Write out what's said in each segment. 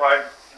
5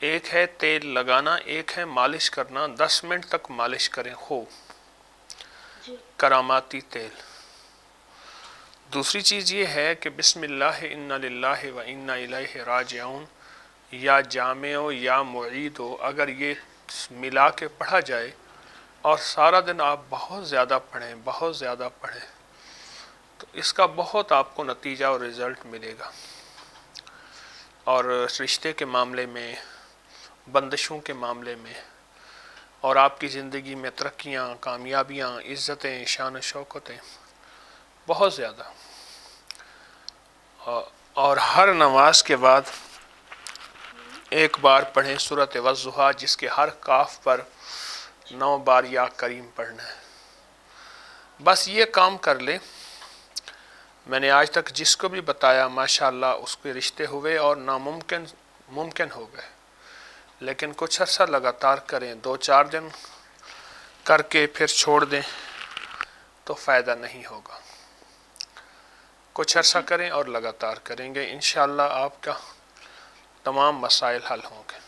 ایک ہے تیل لگانا، ایک ہے مالش کرنا، 10 منٹ تک مالش کریں خوب، جی کراماتی تیل۔ دوسری چیز یہ ہے کہ بسم اللہ انا للہ و انا الیہ راجعون یا جامع ہو یا معید ہو، اگر یہ ملا کے پڑھا جائے اور سارا دن آپ بہت زیادہ پڑھیں، بہت زیادہ پڑھیں، تو اس کا بہت آپ کو نتیجہ اور رزلٹ ملے گا۔ اور رشتے کے معاملے میں، بندشوں کے معاملے میں، اور آپ کی زندگی میں ترقیاں، کامیابیاں، عزتیں، شان و شوکتیں بہت زیادہ۔ اور ہر نماز کے بعد ایک بار پڑھیں سورۃ والضحیٰ، جس کے ہر کاف پر 9 بار یا کریم پڑھنا ہے۔ بس یہ کام کر لیں، میں نے آج تک جس کو بھی بتایا ماشاءاللہ اس کے رشتے ہوئے اور ناممکن ممکن ہو گئے۔ لیکن کچھ عرصہ لگاتار کریں، 2-4 دن کر کے پھر چھوڑ دیں تو فائدہ نہیں ہوگا۔ کچھ عرصہ کریں اور لگاتار کریں گے، انشاءاللہ آپ کا تمام مسائل حل ہوں گے۔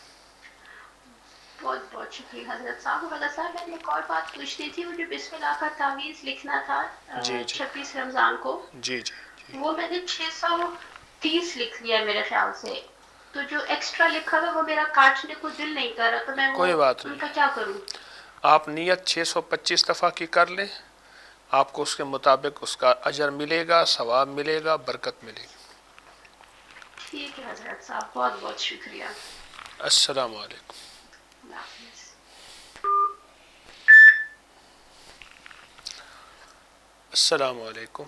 بہت بہت شکریہ حضرت صاحب۔ حضرت صاحب میں نے ایک اور بات پوچھنی تھی، مجھے بسم اللہ کا تعویذ لکھنا تھا جی جی 26 رمضان کو، جی جی جی وہ میں نے 630 لکھ لیا میرے خیال سے، تو جو ایکسٹرا لکھا تھا وہ میرا کاٹنے کو دل نہیں کر رہا، تو میں وہ کوئی بات ان نہیں، کا کیا کروں؟ آپ نیت 625 دفعہ کی کر لیں، آپ کو اس کے مطابق اس کا اجر ملے گا، ثواب ملے گا، برکت ملے گی۔ ٹھیک ہے حضرت صاحب، بہت بہت شکریہ۔ السلام علیکم۔ اللہ حافظ۔ السلام علیکم۔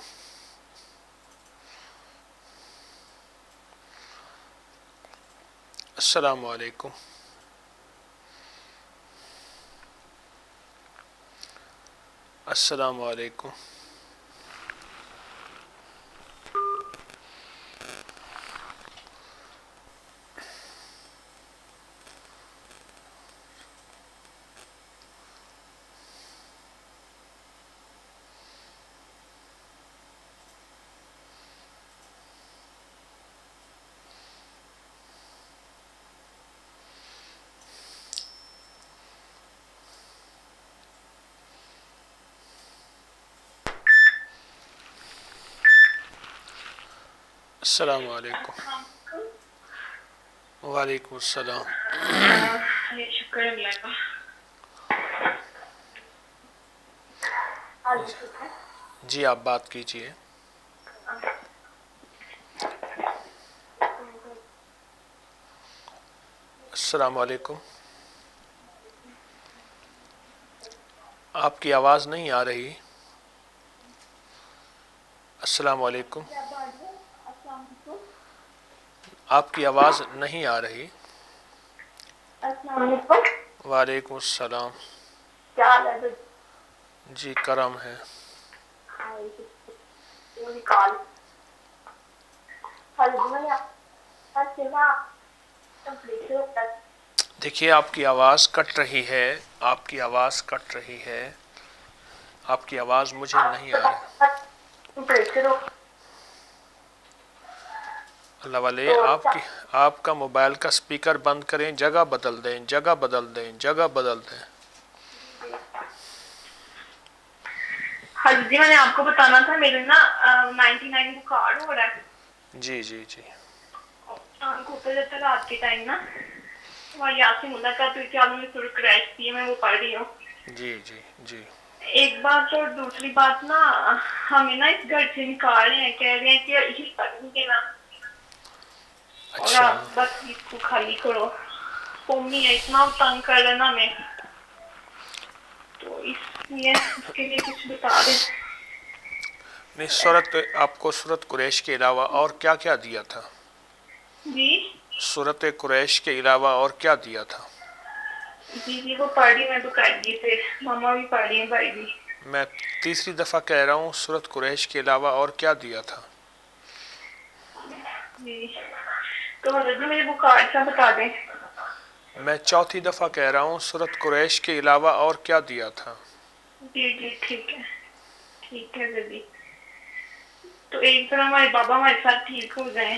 السلام علیکم۔ السلام علیکم۔ السلام علیکم۔ وعلیکم السلام۔ شکر اللہ کا۔ جی آپ بات کیجئے۔ السلام علیکم۔ آپ کی آواز نہیں آ رہی۔ السلام علیکم۔ آپ کی آواز نہیں آ رہی۔ السلام علیکم۔ وعلیکم السلام۔ کیا حال ہے؟ جی کرم ہے۔ دیکھیے آپ کی آواز کٹ رہی ہے، آپ کی آواز کٹ رہی ہے، آپ کی آواز مجھے نہیں آ رہی۔ اللہ والے آپ کا موبائل کا سپیکر بند کریں، جگہ بدل دیں، جگہ بدل دیں، جگہ بدل دیں۔ ہاں جی، میں نے آپ کو بتانا تھا میرے نا 99 بخار ہو رہا ہے۔ جی جی جی۔ آنکھ اوپر جاتا ہے رات کے ٹائم نا، وہاں یاد سے ملاقات ہوئی تھی، آپ نے تھوڑی کریش کی ہے، میں وہ پڑھ رہی ہوں۔ جی جی جی۔ ایک بات اور دوسری بات نا، ہمیں نا اس گھر سے نکال رہے ہیں، کہہ رہے ہیں کہ یہی پڑھیں گے نا، اور اچھا آپ بس اس کو خالی کرو۔ امی ہے اتنا تنگ کر رہا نا ہمیں، تو اس لیے اس کے لیے کچھ بتا دیں۔ نہیں، آپ کو سورۃ قریش کے علاوہ اور کیا کیا دیا تھا؟ جی سورۃ قریش کے علاوہ اور کیا دیا تھا؟ جی وہ پڑھ رہی، میں تو کر دی تھے، ماما بھی پڑھ رہی ہیں، بھائی بھی۔ میں تیسری دفعہ کہہ رہا ہوں، سورۃ قریش کے علاوہ اور کیا دیا تھا؟ جی تو حضرت جی مجھے بخار کا بتا دیں۔ میں چوتھی دفعہ کہہ رہا ہوں، سورۃ قریش کے علاوہ اور کیا دیا تھا؟ جی جی ٹھیک ہے، ٹھیک ہے جی۔ تو ایک طرح ہمارے بابا ہمارے ساتھ ٹھیک ہو گئے۔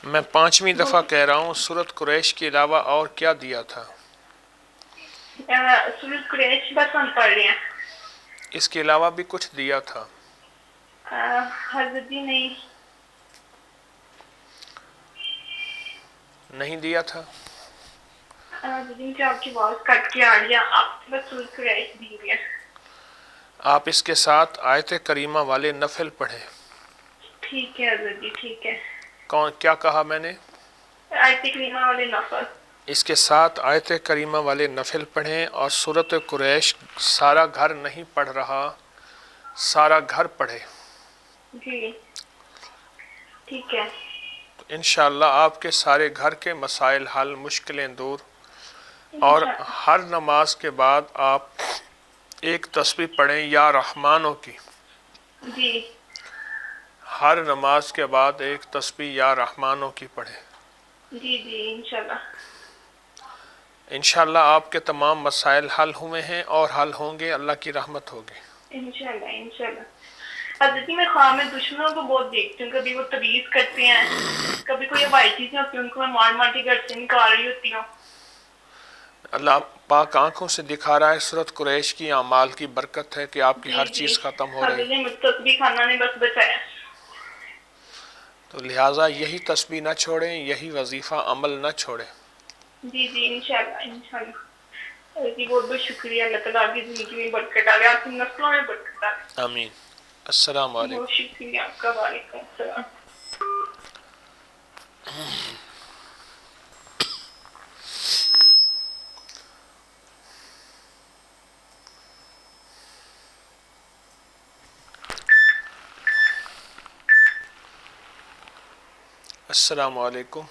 میں 5ویں دفعہ کہہ رہا ہوں سورت قریش کے علاوہ اور کیا دیا تھا؟ سورت قریش بس ہم پڑھ رہے ہیں. اس کے علاوہ بھی کچھ دیا تھا؟ حضرت جی نہیں دیا تھا. حضرت جی مجھے آپ کی آواز کٹ کے آ رہی ہے. آپ بس سورت قریش دی ہوئی ہے. آپ اس کے ساتھ آیت کریمہ والے نفل پڑھیں. ٹھیک ہے حضرت جی ٹھیک ہے. کیا کہا میں نے؟ آیت کریمہ والے نفل. اس کے ساتھ آیت کریمہ والے نفل پڑھیں. اور سورت قریش سارا گھر نہیں پڑھ رہا، سارا گھر پڑھے. جی ٹھیک ہے. تو انشاءاللہ آپ کے سارے گھر کے مسائل حل، مشکلیں دور. اور ہر نماز کے بعد آپ ایک تسبیح پڑھیں یا رحمانوں کی. جی ہر نماز کے بعد ایک تسبیح یا رحمانوں کی پڑھیں. جی جی انشاءاللہ. انشاءاللہ آپ کے تمام مسائل حل ہوئے ہیں اور حل ہوں گے، اللہ کی رحمت ہوگی. انشاءاللہ انشاءاللہ. حضرت جی میں خواب میں دشمنوں کو بہت دیکھتی ہوں. کبھی وہ تویز کرتے ہیں، کبھی کوئی ہوائی چیزیں ہوتی ہیں ان کو میں مار مار کے گھر سے نکال رہی ہوتی ہوں. اللہ پاک آنکھوں سے دکھا رہا ہے سورت قریش کی اعمال کی برکت ہے کہ آپ کی ہر جی چیز ختم ہو حضرت رہی. جی مجھ تسبیح خانہ نے بس بچایا. تو لہٰذا یہی تسبیح نہ چھوڑیں، یہی وظیفہ عمل نہ چھوڑیں. جی جی انشاءاللہ انشاءاللہ. حضرت جی بہت بہت شکریہ. اللہ تعالیٰ آپ کی زندگی میں برکت ڈالے، آپ کی نسلوں میں برکت ڈالے. آمین. السلام علیکم. بہت شکریہ آپ کا. وعلیکم السلام. السلام علیکم.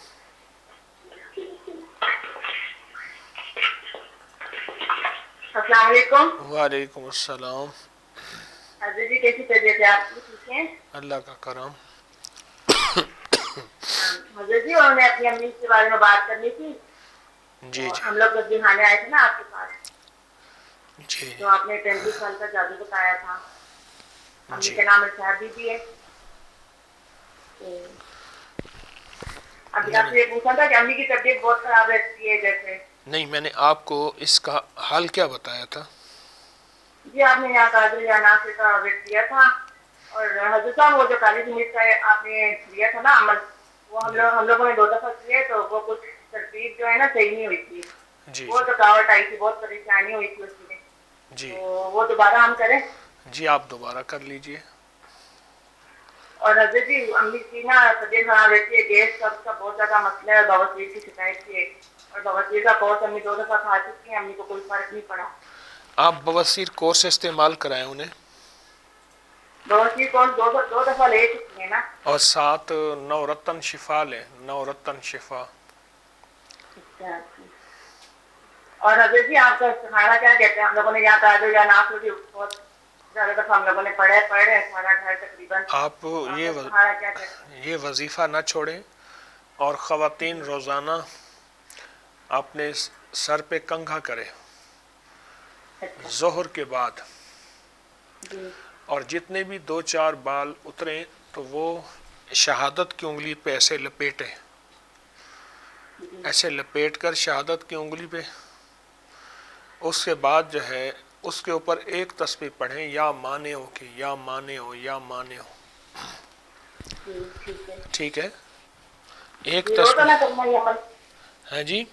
السلام علیکم. وعلیکم السلام. حضرت جی کیسی طبیعت ہے آپ کی؟ ٹھیک ہے اللہ کا کرم. حضرت جی. اور میں اپنی امی کے بارے میں بات کرنی تھی. جی جی ہم لوگ جب دکھانے آئے تھے نا آپ کے پاس، جی تو آپ نے 35 سال کا جادو بتایا تھا. امی جی کا نام ارشاد بی بی ہے. ابھی آپ سے یہ پوچھا تھا کہ امی کی طبیعت بہت خراب رہتی ہے جیسے. نہیں، میں نے آپ کو اس کا حل کیا بتایا تھا؟ جی آپ نے یہاں کاجل یا ناصر کا ویٹ دیا تھا. اور حضرت صاحب وہ جو کالی مرچ کا آپ نے دیا تھا نا عمل، وہ ہم لوگوں نے 2 دفعہ کیے تو وہ کچھ ترتیب جو ہے نا صحیح نہیں ہوئی تھی. جی بہت رکاوٹ آئی تھی، بہت پریشانی ہوئی تھی اس میں. جی تو وہ دوبارہ ہم کریں؟ جی آپ دوبارہ کر لیجئے. اور حضرت جی امی کی نا طبیعت خراب رہتی ہے، گیس کا بہت زیادہ مسئلہ ہے، بواسیر کی شکایت کی ہے. اور بواسیر کا کورس امی 2 دفعہ کھا چکی ہیں، امی کو کوئی فرق نہیں پڑا. آپ بواسیر کورس استعمال کرائیں انہیں. بواسیر کورس 2 دفعہ لے چکی ہیں نا. اور ساتھ 9 رتن شفا لیں. 9 رتن شفا. اچھا. اور حضرت جی آپ کا استخارہ کیا کہتے ہیں؟ ہم لوگوں نے یہاں کاجل یا ناصر کی بہت زیادہ دفعہ ہم لوگوں نے پڑھ رہے ہیں سارا گھر تقریباً. آپ یہ وظیفہ نہ چھوڑیں. اور خواتین روزانہ اپنے سر پہ کنگھا کریں ظہر کے بعد. اور جتنے بھی 2-4 بال اتریں تو وہ شہادت کی انگلی پہ ایسے لپیٹیں. ایسے لپیٹ کر شہادت کی انگلی پہ، اس کے بعد جو ہے اس کے اوپر ایک تسبیح پڑھیں، یا مانعوں کی، یا مانعوں، یا مانعوں. ٹھیک ہے. ایک تسبیح. ہاں جی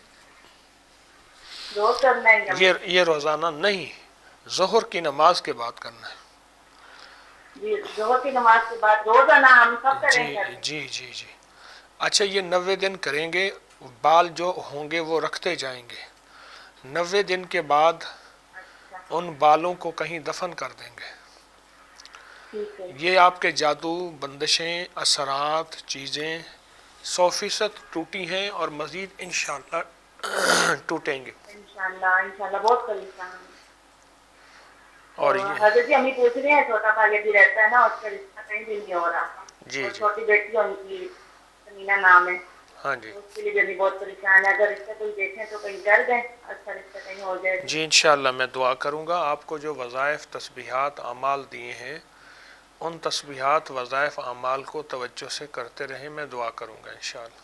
یہ روزانہ نہیں، ظہر کی نماز کے بعد کرنا ہے. ظہر کی نماز کے بعد روزانہ ہم سب کریں گے. جی جی جی. اچھا یہ 90 دن کریں گے. بال جو ہوں گے وہ رکھتے جائیں گے. 90 دن کے بعد ان بالوں کو کہیں دفن کر دیں گے. یہ آپ کے جادو، بندشیں، اثرات، چیزیں 100% ٹوٹی ہیں اور مزید انشاءاللہ ٹوٹیں گے. انشاءاللہ بہت پریشان. اور حضرت جی امی پوچھ رہے ہیں، چھوٹا بھائی بھی رہتا ہے نا، اس کا رشتہ کہیں بھی نہیں ہو رہا. جی چھوٹی بیٹی ان کی سمینا نام ہے. ہاں جی. اس کے لیے بھی بہت پریشان ہے. اگر رشتہ کوئی دیکھیں تو کہیں کر دیں، اچھا رشتہ کہیں ہو جائے. جی انشاءاللہ میں دعا کروں گا. آپ کو جو وظائف، تسبیحات، اعمال دیے ہیں ان تسبیحات، وظائف، اعمال کو توجہ سے کرتے رہیں. میں دعا کروں گا انشاءاللہ.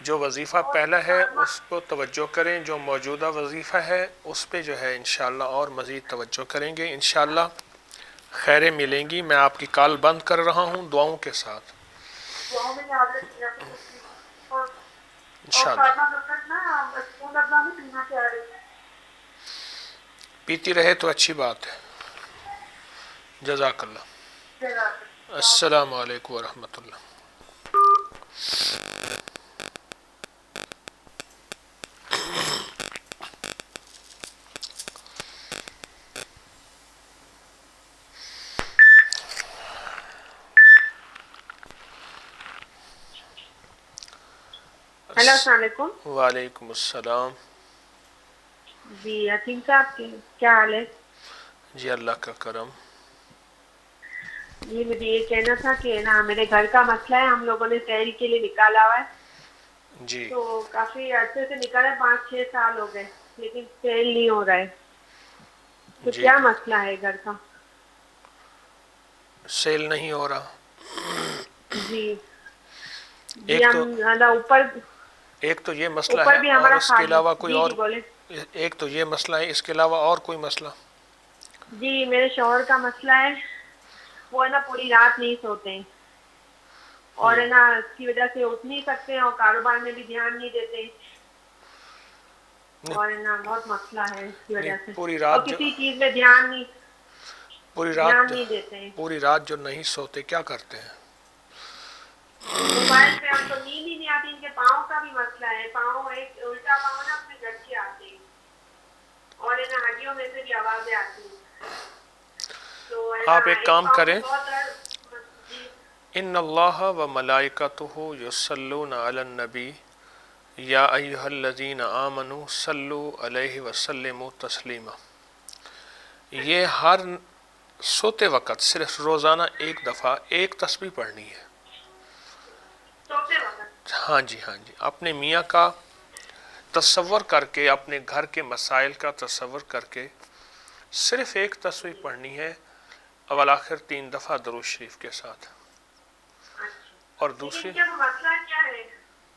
جو وظیفہ پہلا ہے اس کو توجہ کریں، جو موجودہ وظیفہ ہے اس پہ جو ہے انشاءاللہ اور مزید توجہ کریں گے، انشاءاللہ خیریں ملیں گی۔ میں آپ کی کال بند کر رہا ہوں دعاؤں کے ساتھ دعاؤں میں یاد رکھیے اور انشاءاللہ۔ فاطمہ ڈاکٹر نا اسپون ابلا میں پینا چاہ رہی ہے۔ پیتی رہے تو اچھی بات ہے۔ جزاک اللہ۔ جزاک السلام علیکم ورحمۃ اللہ۔ ہیلو السلام علیکم۔ وعلیکم السلام۔ جی حکیم صاحب کیا حال ہے؟ جی اللہ کا کرم۔ جی مجھے یہ کہنا تھا کہ نا میرے گھر کا مسئلہ ہے، ہم لوگوں نے سیل کے لیے نکالا ہوا ہے، جی تو کافی عرصے سے نکالا ہے، 5-6 سال ہو گئے لیکن سیل نہیں ہو رہا ہے، تو جی کیا مسئلہ ہے گھر کا؟ سیل نہیں ہو رہا۔ جی ایک تو اوپر ایک تو یہ مسئلہ اوپر ہے بھی اور ہمارا اس کے خالی۔ علاوہ کوئی جی اور، جی بولے۔ ایک تو یہ مسئلہ ہے، اس کے علاوہ اور کوئی مسئلہ؟ جی میرے شوہر کا مسئلہ ہے، وہ ہے نا پوری رات نہیں سوتے ہیں اور ہے نا اس کی وجہ سے اٹھ نہیں سکتے اور کاروبار میں بھی دھیان نہیں دیتے، اور ہے نا بہت مسئلہ ہے اس کی وجہ سے، پوری اور رات جو کسی چیز میں دھیان نہیں دیتے ہیں۔ پوری رات جو نہیں سوتے کیا کرتے ہیں؟ موبائل پہ ہم کو نیند ہی نہیں آتی، ان کے پاؤں کا بھی مسئلہ ہے، پاؤں ایک الٹا پاؤں نا اپنے گھر کے آتے ہیں اور ہے نا ہڈیوں میں سے بھی آوازیں آتی ہیں، تو ہے نا آپ ایک کام پاؤں کریں، میں بہت درد۔ جی ان اللہ و ملائکتہ یصلون علی النبی یا ایھا الذین آمنوا صلوا علیہ وسلموا تسلیما۔ یہ ہر سوتے وقت صرف روزانہ ایک دفعہ ایک تسبیح پڑھنی ہے۔ سوتے وقت؟ ہاں جی ہاں جی، اپنے میاں کا تصور کر کے، اپنے گھر کے مسائل کا تصور کر کے صرف ایک تسبیح پڑھنی ہے، اول آخر 3 دفعہ درود شریف کے ساتھ۔ اور دوسری لیکن کیا مسئلہ کیا ہے؟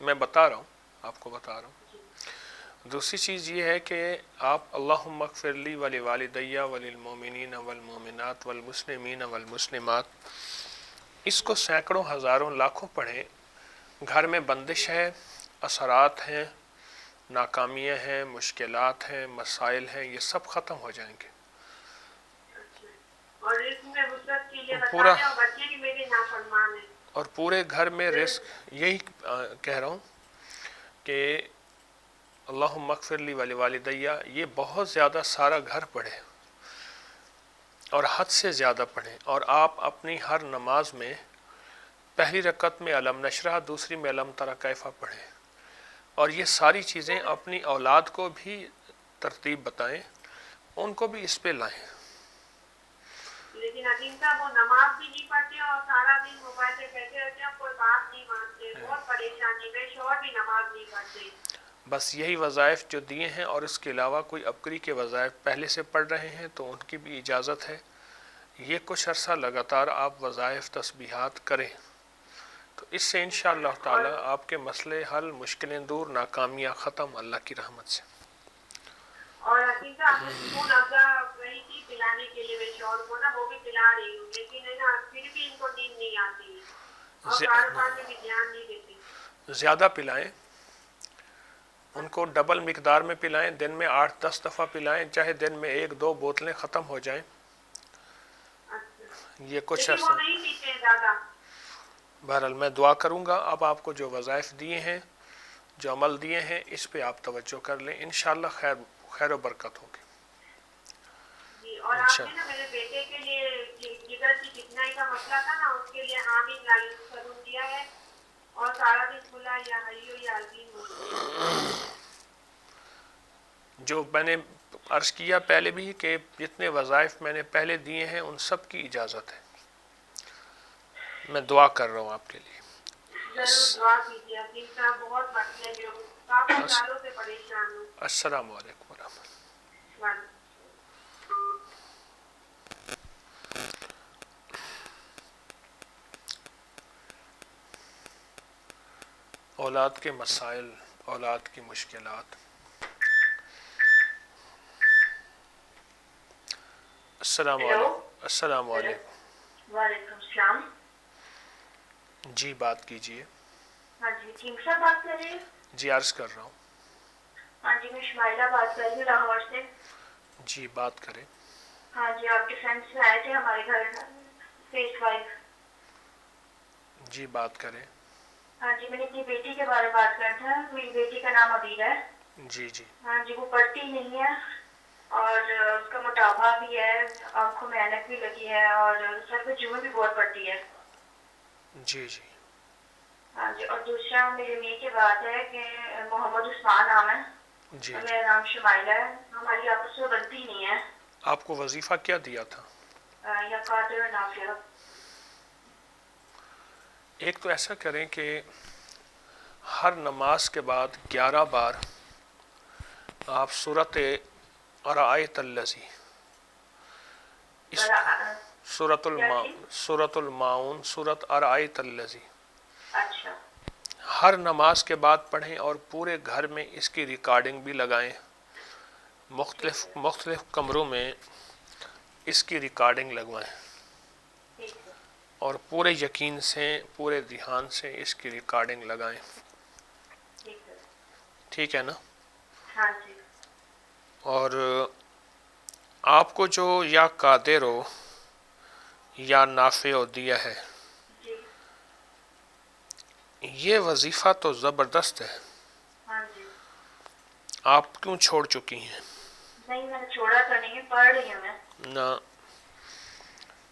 میں بتا رہا ہوں، آپ کو بتا رہا ہوں۔ دوسری چیز یہ ہے کہ آپ اللہم اغفر لی ولوالدی وللمؤمنین والمؤمنات والمسلمین والمسلمات، اس کو سینکڑوں ہزاروں لاکھوں پڑھیں، گھر میں بندش ہے، اثرات ہیں، ناکامیاں ہیں، مشکلات ہیں، مسائل ہیں، یہ سب ختم ہو جائیں گے۔ اور رزق میں وسعت کے لیے پورا بتانے، اور بچے بھی میرے نافرمان ہیں۔ اور پورے گھر میں رزق، یہی کہہ رہا ہوں کہ اللہم اغفر لی ولوالدی، یہ بہت زیادہ سارا گھر پڑھے اور حد سے زیادہ پڑھیں، اور آپ اپنی ہر نماز میں پہلی رکعت میں علم نشرح، دوسری میں علم تری کیف پڑھیں، اور یہ ساری چیزیں اپنی اولاد کو بھی ترتیب بتائیں، ان کو بھی اس پہ لائیں۔ لیکن حکیم صاحب وہ نماز بھی نہیں پڑھتے اور سارا دن موبائل پہ بیٹھے رہتے ہیں، کوئی بات نہیں مانتے، بہت پریشانی، میرے شوہر بھی نماز نہیں پڑھتے۔ بس یہی وظائف جو دیے ہیں، اور اس کے علاوہ کوئی عبقری کے وظائف پہلے سے پڑھ رہے ہیں تو ان کی بھی اجازت ہے۔ یہ کچھ عرصہ لگاتار آپ وظائف تسبیحات کریں تو اس سے انشاءاللہ تعالی آپ کے مسئلے حل، مشکلیں دور، ناکامیاں ختم اللہ کی رحمت سے۔ اور حکیم صاحب میں سکون افزا رہی تھی پلانے کے لیے میرے شوہر کو نا، وہ بھی پلا رہی ہوں، لیکن ہے نا پھر بھی ان کو نیند نہیں آتی اور کاروبار میں بھی دھیان نہیں دیتے۔ زیادہ پلائیں، ان کو ڈبل مقدار میں پلائیں، دن میں 8-10 دفعہ پلائیں، چاہے دن میں 1-2 بوتلیں ختم ہو جائیں۔ یہ کچھ لیکن وہ عرصہ، نہیں پیتے زیادہ۔ بہرحال میں دعا کروں گا، اب آپ کو جو وظائف دیے ہیں، جو عمل دیے ہیں، اس پہ آپ توجہ کر لیں، انشاءاللہ خیر و برکت ہوگی جی اور آپ نے نا میرے بیٹے کے لیے جگر کی چکنائی کا مسئلہ تھا نا، اس کے لیے حامد لا یسرون دیا ہے، اور سارا دن کھلا یا حیو یا عظیم ہو۔ جو میں نے عرض کیا پہلے بھی کہ جتنے وظائف میں نے پہلے دیے ہیں ان سب کی اجازت ہے۔ میں دعا کر رہا ہوں آپ کے لیے۔ ضرور دعا کیجیے حکیم صاحب، بہت مسئلے میں ہوں، کافی سالوں سے پریشان ہوں۔ السلام علیکم ورحمۃ اللہ۔ وعلیکم۔ اور اولاد کے مسائل، اولاد کی مشکلات۔ السلام علیکم۔ السلام علیکم۔ وعلیکم السلام۔ جی بات کیجیے۔ ہاں جی، ٹیم صاحب بات کر رہے ہیں؟ جی عرض کر رہا ہوں۔ ہاں جی، میں شمائلہ بات کر رہی ہوں لاہور سے۔ جی بات کریں۔ ہاں جی، آپ کے فرینڈس آئے تھے ہمارے گھر فیس وائف۔ جی بات کریں۔ ہاں جی، میں نے اپنی بیٹی کے بارے میں بات کرنا تھا۔ میری بیٹی کا نام عبیر ہے۔ جی جی ہاں جی، وہ پڑھتی نہیں ہے اور اس کا موٹاپا بھی ہے، آنکھوں میں اینک بھی لگی ہے اور سر پہ جوئیں بھی بہت پڑتی ہے۔ جی جی ہاں جی، اور دوسرا میرے میاں کی بات ہے کہ محمد عثمان نام ہے جی اور جی۔ میرا نام شمائلہ ہے۔ ہماری آپس میں بنتی نہیں ہے۔ آپ کو وظیفہ کیا دیا تھا؟ یا قادر اور نافیہ۔ ایک تو ایسا کریں کہ ہر نماز کے بعد 11 بار آپ سورۃ ارائیت الذی، سورۃ الماؤن، سورۃ ارائیت الذی اچھا ہر نماز کے بعد پڑھیں اور پورے گھر میں اس کی ریکارڈنگ بھی لگائیں۔ مختلف کمروں میں اس کی ریکارڈنگ لگوائیں ٹھیک ہے اور پورے یقین سے، پورے دھیان سے اس کی ریکارڈنگ لگائیں۔ ٹھیک ہے۔ ٹھیک ہے نا؟ ہاں جی اور آپ کو جو یا قادر ہو یا نافع ہو دیا ہے، جی یہ وظیفہ تو زبردست ہے، ہاں جی۔ آپ کیوں چھوڑ چکی ہیں؟ نہیں، میں نے چھوڑا تو نہیں ہے، پڑھ رہی ہوں میں۔ نہ،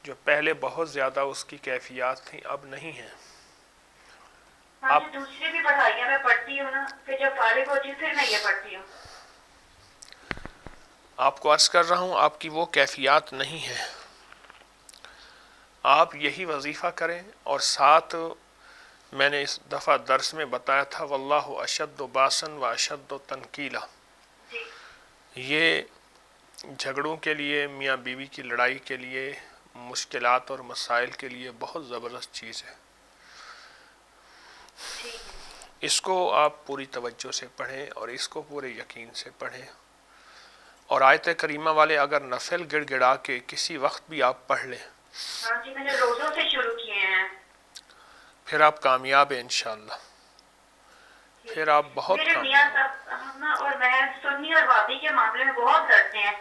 جو پہلے بہت زیادہ اس کی کیفیات تھیں اب نہیں ہیں۔ ہاں جی، دوسری بھی پڑھائیاں میں پڑھتی ہوں نا، پھر جب فارغ ہوتی ہوں پھر میں یہ پڑھتی ہوں۔ آپ کو عرض کر رہا ہوں آپ کی وہ کیفیات نہیں ہے۔ آپ یہی وظیفہ کریں اور ساتھ میں نے اس دفعہ درس میں بتایا تھا واللہ اشد باسن و اشد تنکیلا، جی یہ جھگڑوں کے لیے، میاں بیوی کی لڑائی کے لیے، مشکلات اور مسائل کے لیے بہت زبردست چیز ہے۔ ٹھیک ہے۔ اس کو آپ پوری توجہ سے پڑھیں اور اس کو پورے یقین سے پڑھیں، اور آیت کریمہ والے اگر نفل گڑ گڑا کے کسی وقت بھی آپ پڑھ لیں، ہاں جی، میں نے روزوں سے شروع کیے ہیں۔ پھر آپ کامیاب ہیں انشاءاللہ، پھر آپ بہت میرے میاں کامیاب۔ صاحب نا اور میں سنی اور وادی کے معاملے میں بہت ڈرتے ہیں۔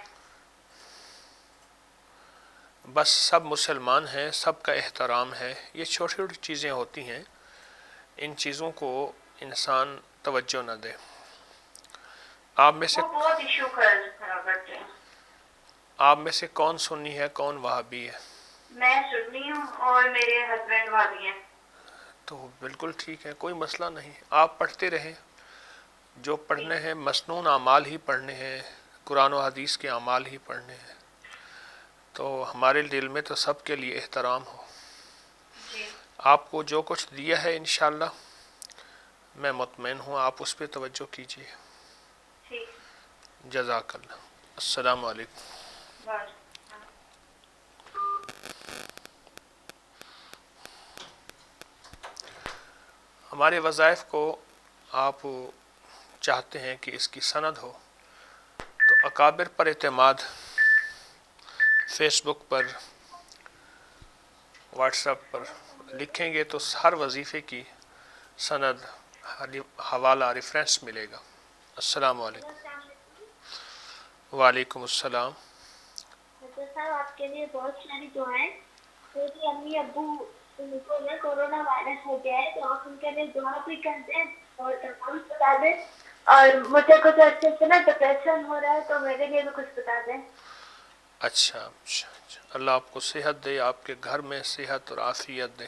بس سب مسلمان ہیں، سب کا احترام ہے، یہ چھوٹی چھوٹی چیزیں ہوتی ہیں، ان چیزوں کو انسان توجہ نہ دے۔ آپ میں سے وہ بہت ایشو خراب کرتے ہیں۔ آپ میں سے کون سنی ہے، کون وہابی ہے؟ میں سنی ہوں اور میرے ہسبینڈ وہابی ہیں۔ تو بالکل ٹھیک ہے، کوئی مسئلہ نہیں، آپ پڑھتے رہیں، جو پڑھنے ہیں مسنون اعمال ہی پڑھنے ہیں، قرآن و حدیث کے اعمال ہی پڑھنے ہیں، تو ہمارے دل میں تو سب کے لیے احترام ہو۔ جی آپ کو جو کچھ دیا ہے انشاءاللہ میں مطمئن ہوں، آپ اس پہ توجہ کیجیے۔ ٹھیک۔ جزاک اللہ۔ السلام علیکم۔ بس ہمارے وظائف کو آپ چاہتے ہیں کہ اس کی سند ہو تو اکابر پر اعتماد فیس بک پر، واٹس ایپ پر لکھیں گے تو ہر وظیفے کی سند، حوالہ، ریفرنس ملے گا۔ السلام علیکم۔ وعلیکم السلام۔ حضرت صاحب آپ کے لیے بہت ساری دعائیں۔ میری امی ابو کو نا کورونا وائرس ہو گیا ہے تو آپ ان کے لیے دعا بھی کر دیں اور تمام بتا دیں، اور مجھے کچھ اچھے سے نا ڈپریشن ہو رہا ہے تو میرے لیے بھی کچھ بتا دیں۔ اچھا اچھا اچھا، اللہ آپ کو صحت دے، آپ کے گھر میں صحت اور عافیت دے۔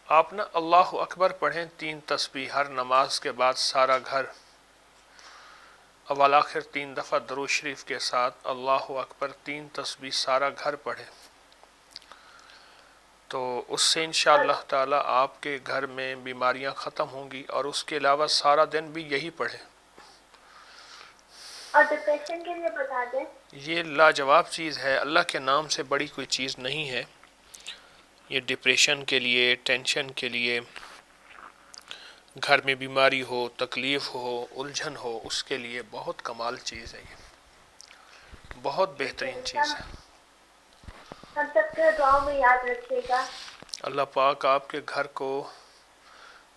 آپ نا اللہ اکبر پڑھیں 3 تسبیح ہر نماز کے بعد، سارا گھر اول آخر 3 دفعہ درود شریف کے ساتھ اللہ اکبر 3 تسبیح سارا گھر پڑھیں، تو اس سے انشاءاللہ تعالی آپ کے گھر میں بیماریاں ختم ہوں گی، اور اس کے علاوہ سارا دن بھی یہی پڑھیں۔ اور ڈپریشن کے لیے بتا دیں۔ یہ لاجواب چیز ہے، اللہ کے نام سے بڑی کوئی چیز نہیں ہے یہ، ڈپریشن کے لیے، ٹینشن کے لیے، گھر میں بیماری ہو، تکلیف ہو، الجھن ہو، اس کے لیے بہت کمال چیز ہے، یہ بہت بہترین چیز ہے۔ ہم سب کے دعاؤں میں یاد رکھیے گا۔ اللہ پاک آپ کے گھر کو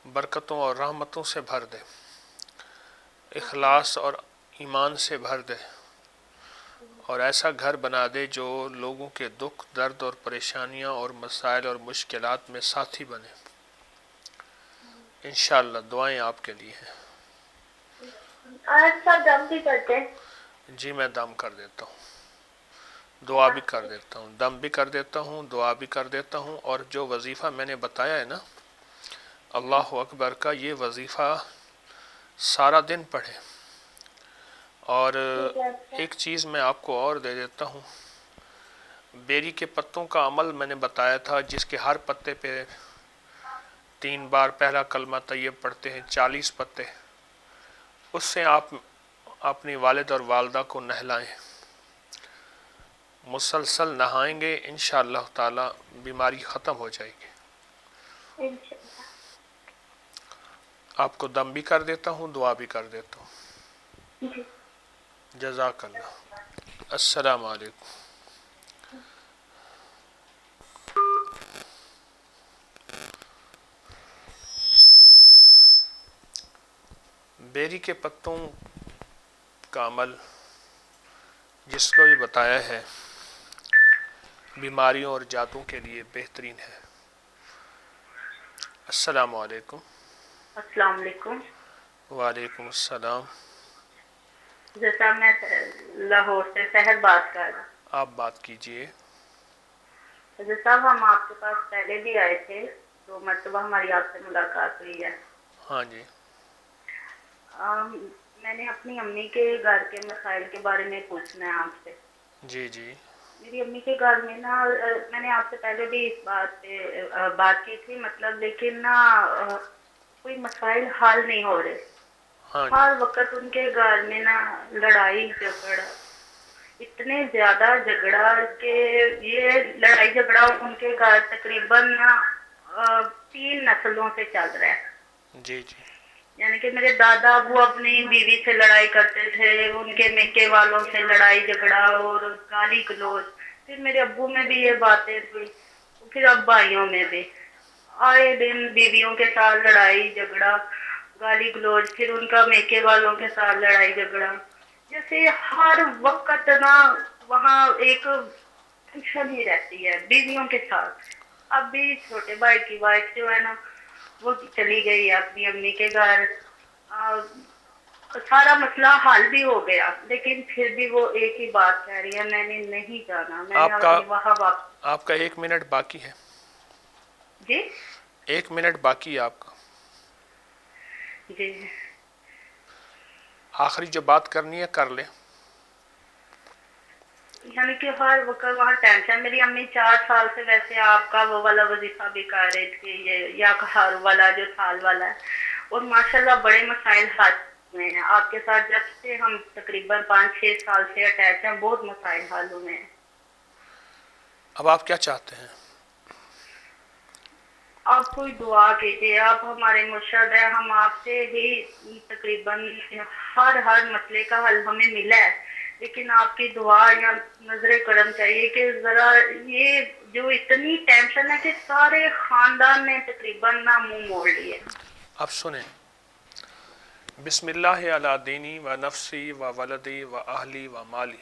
برکتوں اور رحمتوں سے بھر دے، اخلاص اور ایمان سے بھر دے، اور ایسا گھر بنا دے جو لوگوں کے دکھ، درد اور پریشانیاں اور مسائل اور مشکلات میں ساتھی بنے۔ انشاءاللہ دعائیں آپ کے لیے ہیں۔ آج سب دم بھی کرتے ہیں۔ جی میں دم کر دیتا ہوں، دعا بھی کر دیتا ہوں، دم بھی کر دیتا ہوں، دعا بھی کر دیتا ہوں، اور جو وظیفہ میں نے بتایا ہے نا اللہ اکبر کا، یہ وظیفہ سارا دن پڑھیں۔ اور ٹھیک ہے اچھا۔ ایک چیز میں آپ کو اور دے دیتا ہوں، بیری کے پتوں کا عمل میں نے بتایا تھا، جس کے ہر پتے پہ 3 بار پہلا کلمہ طیب پڑھتے ہیں، 40 پتے، اس سے آپ اپنی والد اور والدہ کو نہلائیں، مسلسل نہائیں گے انشاءاللہ تعالی بیماری ختم ہو جائے گی۔ انشاءاللہ۔ آپ کو دم بھی کر دیتا ہوں، دعا بھی کر دیتا ہوں۔ جی۔ جزاک اللہ۔ السلام علیکم۔ بیری کے پتوں کا عمل جس کو بھی بتایا ہے بیماریوں اور جادوں کے لیے بہترین ہے۔ السلام علیکم۔ السلام علیکم۔ وعلیکم السلام۔ جیسا میں لاہور سے سحر بات کر رہا ہوں۔ آپ بات کیجئے۔ حضرت صاحب ہم آپ کے پاس پہلے بھی آئے تھے، 2 مرتبہ ہماری آپ سے ملاقات ہوئی ہے۔ ہاں جی۔ میں نے اپنی امی کے گھر کے مسائل کے بارے میں پوچھنا ہے آپ سے۔ جی جی۔ میری امی کے گھر میں نا، میں نے آپ سے پہلے بھی اس بات پہ بات کی تھی، مطلب لیکن نا کوئی مسائل حل نہیں ہو رہے۔ ہاں ہر جی۔ وقت ان کے گھر میں نا لڑائی جھگڑ، اتنے زیادہ جھگڑا کہ یہ لڑائی جھگڑا ان کے گھر تقریباً 3 نسلوں سے چل رہا ہے۔ جی جی۔ یعنی کہ میرے دادا ابو اپنی بیوی سے لڑائی کرتے تھے، ان کے میکے والوں سے لڑائی جھگڑا اور گالی گلوچ، پھر میرے ابو میں بھی یہ باتیں تھی، پھر اب بھائیوں میں بھی آئے دن بیویوں کے ساتھ لڑائی جھگڑا، گالی گلوچ، پھر ان کا میکے والوں کے ساتھ لڑائی جھگڑا، جیسے ہر وقت نا وہاں ایک ٹینشن ہی رہتی ہے بیویوں کے ساتھ۔ اب بھی چھوٹے بھائی کی وائف جو ہے نا وہ چلی گئی اپنی امی کے گھر، سارا مسئلہ حل بھی ہو گیا، لیکن پھر بھی وہ ایک ہی بات کہہ رہی ہے، میں نے نہیں جانا، میں نے وہاں واپس۔ آپ کا 1 منٹ باقی ہے۔ جی 1 منٹ باقی ہے آپ کا۔ جی۔ آخری جو بات کرنی ہے کر لیں۔ یعنی کہ ہر وقت وہاں ٹینشن، میری امی 4 سال سے ویسے آپ کا وہ والا وظیفہ بھی کر رہی تھی، یہ یا ہر والا جو سال والا ہے، اور ماشاءاللہ بڑے مسائل حل ہوئے ہیں آپ کے ساتھ۔ جب سے ہم تقریباً 5-6 سال سے اٹیچ ہیں، بہت مسائل حل ہوئے ہیں۔ اب آپ کیا چاہتے ہیں؟ آپ کوئی دعا کیجیے، آپ ہمارے مرشد ہیں، ہم آپ سے ہی تقریباً ہر مسئلے کا حل ہمیں ملا ہے، لیکن آپ کی دعا یا نظر کرم چاہیے کہ ذرا یہ جو اتنی ٹینشن ہے کہ سارے خاندان نے تقریباً نہ منہ موڑ لیے۔ اب سنیں، بسم اللہ علی دینی و نفسی و ولدی و اہلی و مالی۔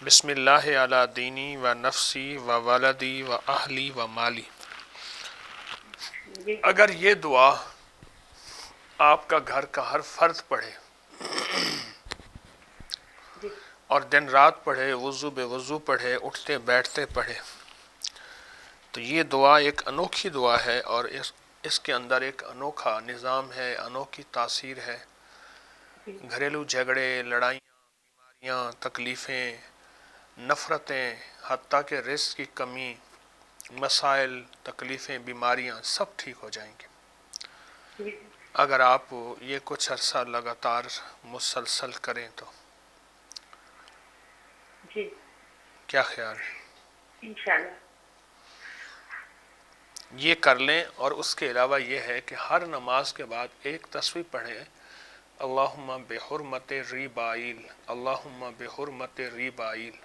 بسم اللہ علی دینی و نفسی و ولدی و اہلی و مالی۔ اگر یہ دعا آپ کا گھر کا ہر فرد پڑھے اور دن رات پڑھے، وضو بے وضو پڑھے، اٹھتے بیٹھتے پڑھے، تو یہ دعا ایک انوکھی دعا ہے، اور اس کے اندر ایک انوکھا نظام ہے، انوکھی تاثیر ہے۔ گھریلو جھگڑے، لڑائیاں، بیماریاں، تکلیفیں، نفرتیں، حتیٰ کہ رزق کی کمی، مسائل، تکلیفیں، بیماریاں سب ٹھیک ہو جائیں گے اگر آپ یہ کچھ عرصہ لگاتار مسلسل کریں تو۔ جی کیا خیال ہے؟ انشاءاللہ۔ یہ کر لیں، اور اس کے علاوہ یہ ہے کہ ہر نماز کے بعد ایک تسبیح پڑھیں، اللہم بحرمت ریبائیل، اللہم بحرمت ریبائیل،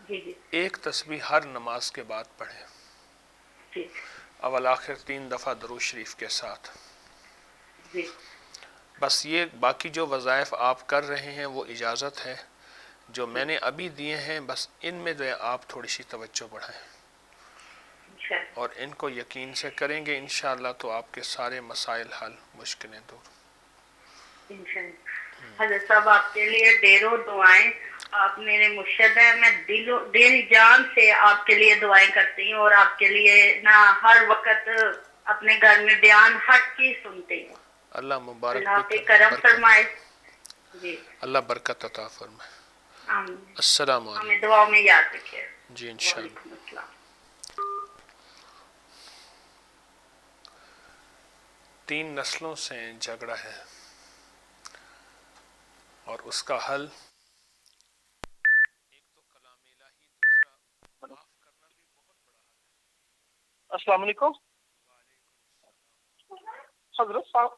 جی جی ایک تسبیح ہر نماز کے بعد پڑھیں، جی اول آخر 3 دفعہ درود شریف کے ساتھ۔ جی بس یہ باقی جو وظائف آپ کر رہے ہیں وہ اجازت ہے، جو میں نے ابھی دیے ہیں بس ان میں جو ہے آپ تھوڑی سی توجہ بڑھائیں، انشاءاللہ اور ان کو یقین سے کریں گے انشاءاللہ تو آپ کے سارے مسائل حل، مشکلیں دور۔ انشاءاللہ۔ حضرت صاحب آپ کے لیے ڈھیروں دعائیں، آپ میرے مرشد ہیں، میں دل جان سے آپ کے لیے دعائیں کرتی ہوں، اور آپ کے لیے نہ ہر وقت اپنے گھر میں بیان حق کی سنتی ہوں۔ اللہ مبارک اللہ بھی پہ کرے، کرم برکت، فرمائے۔ جی اللہ برکت عطا فرمائے۔ آمین۔ السلام ہمیں علیکم۔ دعاؤں میں یاد رکھیے۔ جی انشاءاللہ۔ وعلیکم السلام۔ 3 نسلوں سے جھگڑا ہے اور اس کا حل ایک تو کلام الہی، دوسرا معاف کرنا بھی بہت بڑا حل ہے۔ السلام علیکم حضرت صاحب،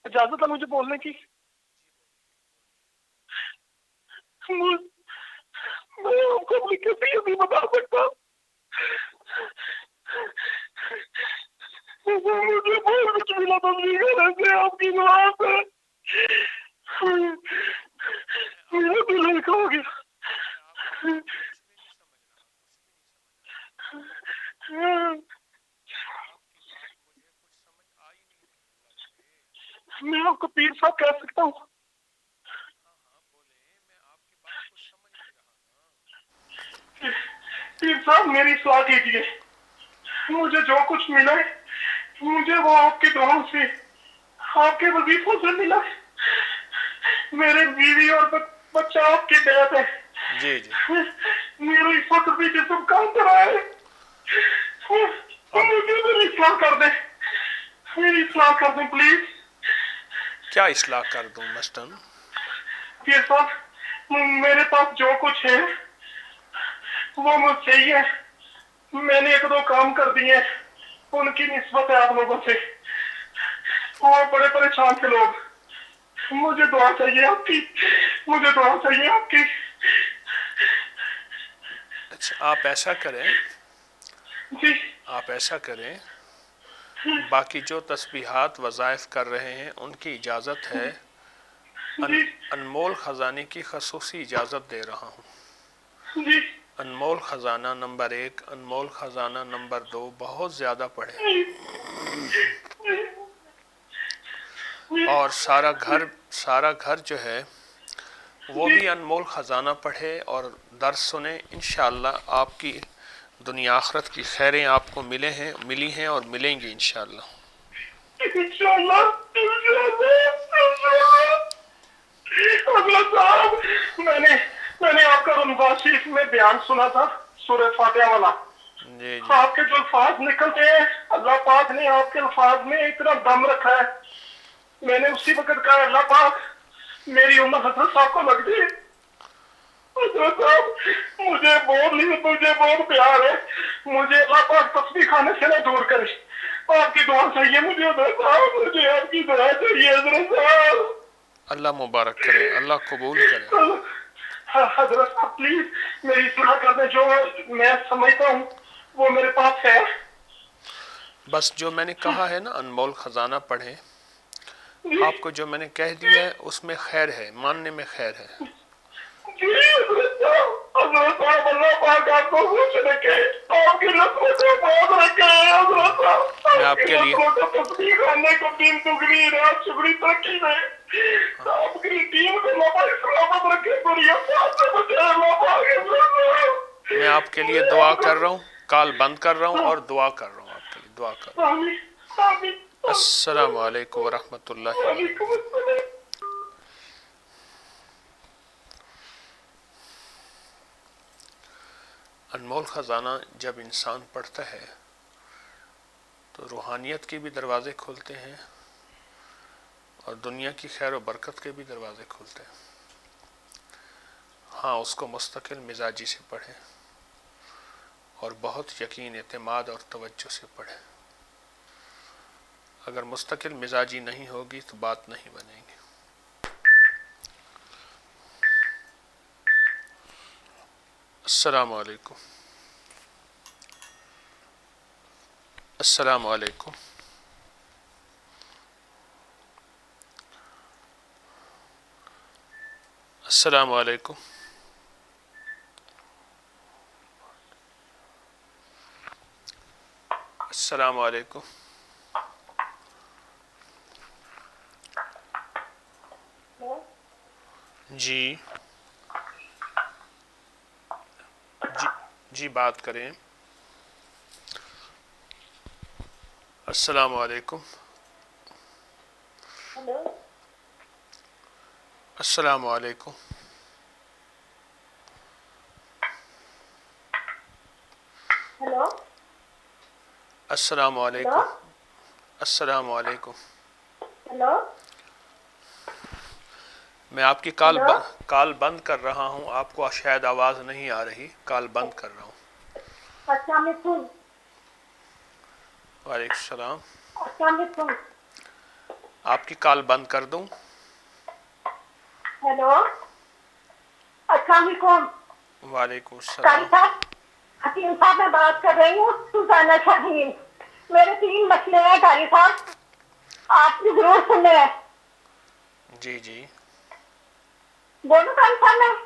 اجازت ہے مجھے بولنے کی؟ میں آپ کو اپنی کیفیت نہیں بتا سکتا، مجھے بہت کچھ ملا تبلیغ سے، آپ کی دعا سے میرا دل ہلکا ہو گیا۔ میں آپ کو پیر صاحب کہہ سکتا ہوں؟ پیر صاحب میری اصلاح کیجیے، مجھے جو کچھ ملا ہے مجھے وہ آپ کی دعاؤں سے، آپ کے وظیفوں سے ملا ہے۔ میرے بیوی اور بچہ آپ کی بیعت ہے۔ جی جی، میرا اس وقت بھی جسم کام کر رہا ہے، اب مجھے میری اصلاح کر دیں، میری اصلاح کر دیں پلیز۔ کیا اصلاح کر دوں مثلاً؟ پیر صاحب میرے پاس جو کچھ ہے وہ مجھ سے ہی ہے، میں نے 1-2 کام کر دیے، ان کی نسبت ہے آپ لوگوں سے، اور بڑے پریشان تھے لوگ، مجھے دعا چاہیے آپ کی، مجھے دعا چاہیے آپ کی۔ اچھا آپ ایسا کریں، جی آپ ایسا کریں، باقی جو تسبیحات وظائف کر رہے ہیں ان کی اجازت ہے، جی انمول خزانے کی خصوصی اجازت دے رہا ہوں۔ جی انمول خزانہ نمبر 1، انمول خزانہ نمبر 2 بہت زیادہ پڑھیں، اور سارا گھر جو ہے وہ بھی انمول خزانہ پڑھے اور درس سنیں، انشاءاللہ آپ کی دنیا آخرت کی خیریں آپ کو ملی ہیں اور ملیں گی انشاءاللہ۔ انشاءاللہ حضرت صاحب میں نے آپ کا رمضان شریف میں بیان سنا تھا سورہ فاتحہ والا، جی جی، آپ کے جو الفاظ نکلتے ہیں اللہ پاک نے آپ کے الفاظ میں اتنا دم رکھا ہے، میں نے اسی وقت کہا اللہ پاک میری عمر حضرت صاحب کو لگ گئی، حضرت صاحب مجھے بہت پیار ہے، مجھے اللہ پاک تسبیح خانے سے نہ دور کرے، آپ کی دعا چاہیے مجھے حضرت صاحب، مجھے آپ کی دعا چاہیے حضرت صاحب۔ اللہ مبارک کرے، اللہ قبول کرے۔ حضرت صاحب پلیز میری اصلاح کر دیں، جو میں سمجھتا ہوں وہ میرے پاس ہے۔ بس جو میں نے کہا ہے نا انمول خزانہ پڑھیں، آپ کو جو میں نے کہہ دیا ہے اس میں خیر ہے، ماننے میں خیر ہے۔ جی حضرت صاحب اللہ پاک آپ کو خوش رکھے، آپ کی نسلوں کو بہت رکھے حضرت صاحب، میں آپ آپ کی کے لیے نسلوں کو تسبیح خانے کو دین دگنی رات شکری ترقی دے، آپ کی ٹیم کو اللہ پاک سلامت رکھے، دنیا پاک سے بچے اللہ پاک حضرت صاحب۔ میں آپ کے لیے دعا کر رہا ہوں، کال بند کر رہا ہوں اور دعا کر رہا ہوں، آپ کے لیے دعا کر رہا ہوں۔ آمین آمین۔ السلام علیکم ورحمۃ اللہ وعلیکم وبرکاتہ۔ السلام۔ انمول خزانہ جب انسان پڑھتا ہے تو روحانیت کے بھی دروازے کھلتے ہیں اور دنیا کی خیر و برکت کے بھی دروازے کھلتے ہیں۔ ہاں اس کو مستقل مزاجی سے پڑھیں اور بہت یقین اعتماد اور توجہ سے پڑھیں. اگر مستقل مزاجی نہیں ہوگی تو بات نہیں بنے گی. السلام علیکم. السلام علیکم. السلام علیکم. السلام علیکم. جی جی بات کریں. السلام علیکم. ہلو السلام علیکم. ہلو السلام ہلو علیکم. السلام علیکم. ہلو میں آپ کی ہلو کال بند کر رہا ہوں. آپ کو شاید آواز نہیں آ رہی. کال بند کر رہا ہوں. السلام علیکم. وعلیکم السلام. السلام علیکم. آپ کی کال بند کر دوں؟ ہیلو السلام علیکم. وعلیکم قاری السلام. صاحب حکیم صاحب میں بات کر رہی ہوں سلطانہ شاہین. میرے 3 مسئلے ہیں قاری صاحب, آپ بھی ضرور سننے ہیں. جی جی بولو قاری صاحب.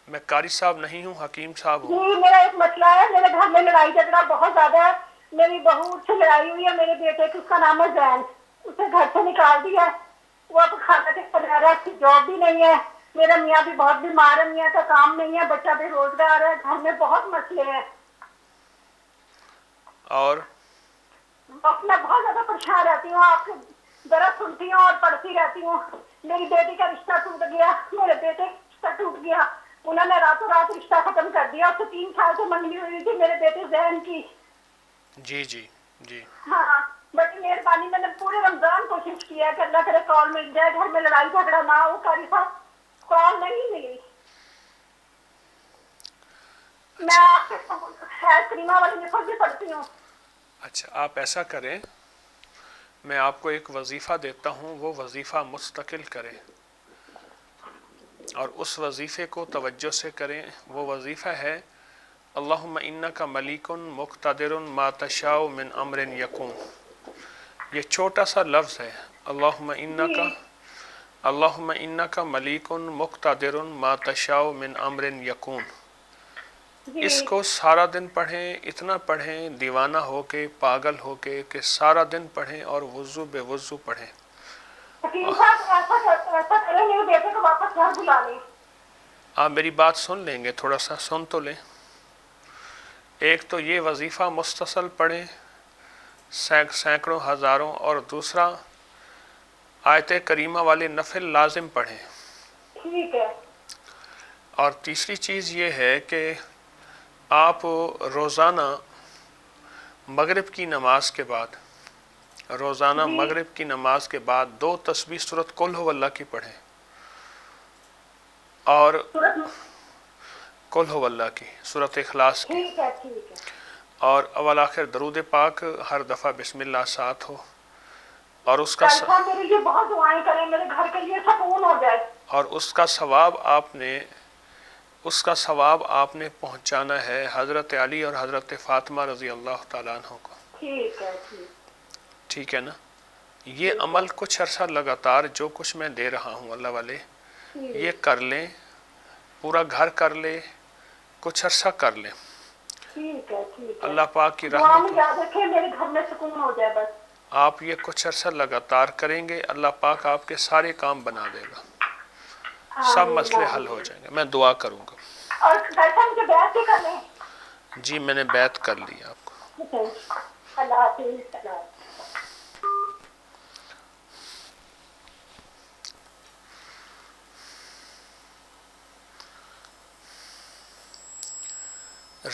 میں قاری صاحب نہیں ہوں, حکیم صاحب ہوں. جی میرا ایک مسئلہ ہے. میرے گھر میں لڑائی جھگڑا بہت زیادہ ہے. میری بہو سے لڑائی ہوئی ہے. میرے بیٹے کی, اس کا نام ہے زین, اسے گھر سے نکال دیا. وہ اب کھانا کے بغیر ہے, اس کی جاب بھی نہیں ہے. میرا میاں بھی بہت بیمار ہے, میاں کا کام نہیں ہے, بچہ بے روزگار ہے. گھر میں بہت مسئلے ہیں. اور بس میں بہت زیادہ پریشان رہتی ہوں. آپ کے درد سنتی ہوں اور پڑھتی رہتی ہوں. میری بیٹی کا رشتہ ٹوٹ گیا, میرے بیٹے کا رشتہ ٹوٹ گیا. انہوں نے راتوں رات رشتہ ختم کر دیا. اس سے 3 سال سے منگنی ہوئی تھی میرے بیٹے زین کی. جی جی جی ہاں بڑی مہربانی. میں نے پورے رمضان کوشش کی ہے کہ اللہ کرے کال مل جائے, گھر میں لڑائی جھگڑا نہ ہو. قاری صاحب کال نہیں ملی. میں اچھا آپ کے خیر کریمہ والی نفر بھی پڑھتی ہوں. اچھا, آپ ایسا کریں, میں آپ کو ایک وظیفہ دیتا ہوں, وہ وظیفہ مستقل کریں اور اس وظیفے کو توجہ سے کریں. وہ وظیفہ ہے اللہم انک ملیک مقتدر ما تشاء من امر یکون. یہ چھوٹا سا لفظ ہے, جی اللہم انک ملیک مقتدر ما تشاء من امر یکون. اس جی کو سارا دن پڑھیں, اتنا پڑھیں دیوانہ ہو کے, پاگل ہو کے, کہ سارا دن پڑھیں اور وضو بے وضو پڑھیں. حکیم صاحب ایسا کریں, میرے بیٹے کو واپس گھر بلا لیں. آپ میری بات سن لیں گے؟ تھوڑا سا سن تو لیں. ایک تو یہ وظیفہ مسلسل پڑھیں, سینکڑوں ہزاروں. اور دوسرا آیت کریمہ والے نفل لازم پڑھیں. ٹھیک ہے. اور تیسری چیز یہ ہے کہ آپ روزانہ مغرب کی نماز کے بعد, روزانہ جی مغرب کی نماز کے بعد 2 تسبیح سورۃ قل ھو اللہ کی پڑھیں. اور صورت قل ھو اللہ کی, سورۃ اخلاص کی, ٹھیک ہے. ٹھیک ہے. اور اول آخر درود پاک ہر دفعہ بسم اللہ ساتھ ہو. اور اس کا قاری صاحب میرے لیے بہت دعائیں کریں, میرے گھر کے لیے سکون ہو جائے. اور اس کا ثواب آپ نے پہنچانا ہے حضرت علی اور حضرت فاطمہ رضی اللہ تعالیٰ عنہ کو. ٹھیک ہے. ٹھیک ٹھیک ہے نا؟ یہ ٹھیک ہے. عمل کچھ عرصہ لگاتار جو کچھ میں دے رہا ہوں اللہ والے, یہ ٹھیک کر لیں, پورا گھر کر لیں, کچھ عرصہ کر لیں. ٹھیک ہے. ٹھیک ہے. اللہ پاک کی دعا رحمت میں ہو. یاد رکھیں, میرے گھر میں سکون ہو جائے بس. آپ یہ کچھ عرصہ لگاتار کریں گے, اللہ پاک آپ کے سارے کام بنا دے گا, سب آمین مسئلے حل ہو آمین. جائیں گے. میں دعا کروں گا. اور قاری صاحب مجھے بیعت بھی کر لیں. جی میں نے بیعت کر لی آپ کو. ٹھیک ہے. اللہ حافظ. اللہ حافظ.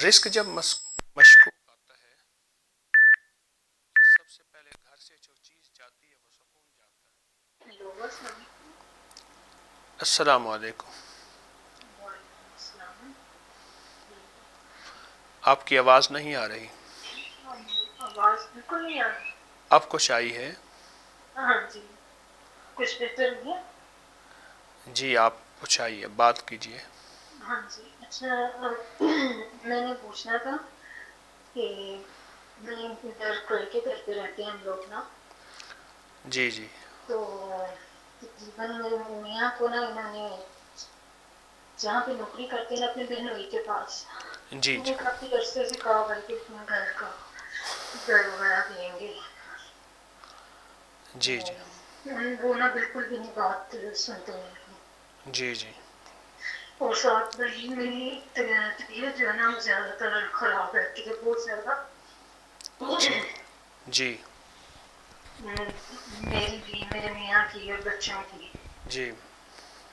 رزق جب مشکوک آتا ہے, سب سے پہلے گھر سے جو چیز جاتی ہے وہ سکون جاتا ہے. ہیلو السلام علیکم. السلام علیکم. وعلیکم السلام. آپ کی آواز نہیں آ رہی. آواز بالکل نہیں آ رہی. اب کچھ آئی ہے. ہاں جی کچھ بہتر ہو گیا. جی آپ کچھ آئیے بات کیجیے. ہاں جی اچھا میں نے پوچھنا تھا کہ میں ادھر کے کرتے رہتے ہیں ہم لوگ نا. جی جی تو تقریباً میرے میاں کو نا انہوں نے جہاں پہ نوکری کرتے ہیں اپنے بہنوئی کے پاس جی وہ جی کافی عرصے سے کہا ہے کہ اپنے گھر کا گھر وغیرہ دیں گے. جی جی وہ نا بالکل بھی نہیں بات سنتے ہیں. جی جی اور ساتھ میں ہی میری طبیعت جو ہے نا زیادہ تر خراب رہتی ہے بہت زیادہ. جی میری بھی میرے میاں کی اور بچوں کی. جی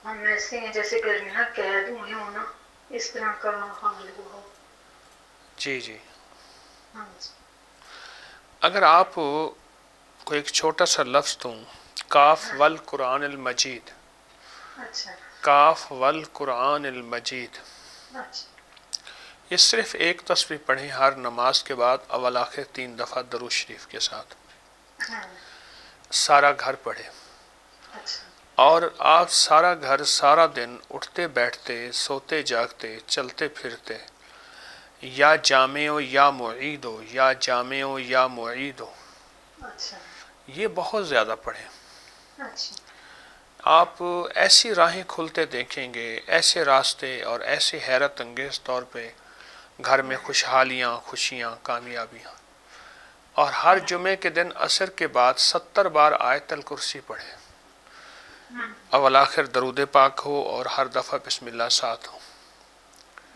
ہم ایسے ہیں جیسے گرمی نا قید ہوئے ہونا اس طرح کا حال ہوا. جی جی ہاں جی اگر آپ کو ایک چھوٹا سا لفظ دوں کاف ہاں والقرآن المجید. اچھا کاف والقرآن المجید. اچھا یہ صرف ایک تصویر پڑھیں ہر نماز کے بعد اول آخر 3 دفعہ درود شریف کے ساتھ. ہاں سارا گھر پڑھے اچھا اور آپ سارا گھر سارا دن اٹھتے بیٹھتے سوتے جاگتے چلتے پھرتے یا جامع ہو یا معید ہو یا جامع ہو یا معید ہو اچھا یہ بہت زیادہ پڑھیں. اچھا آپ ایسی راہیں کھلتے دیکھیں گے ایسے راستے اور ایسے حیرت انگیز طور پہ گھر میں خوشحالیاں خوشیاں کامیابیاں. اور ہر جمعے کے دن عصر کے بعد 70 بار آیت الکرسی پڑھیں. اول آخر درود پاک ہو اور ہر دفعہ بسم اللہ ساتھ ہو.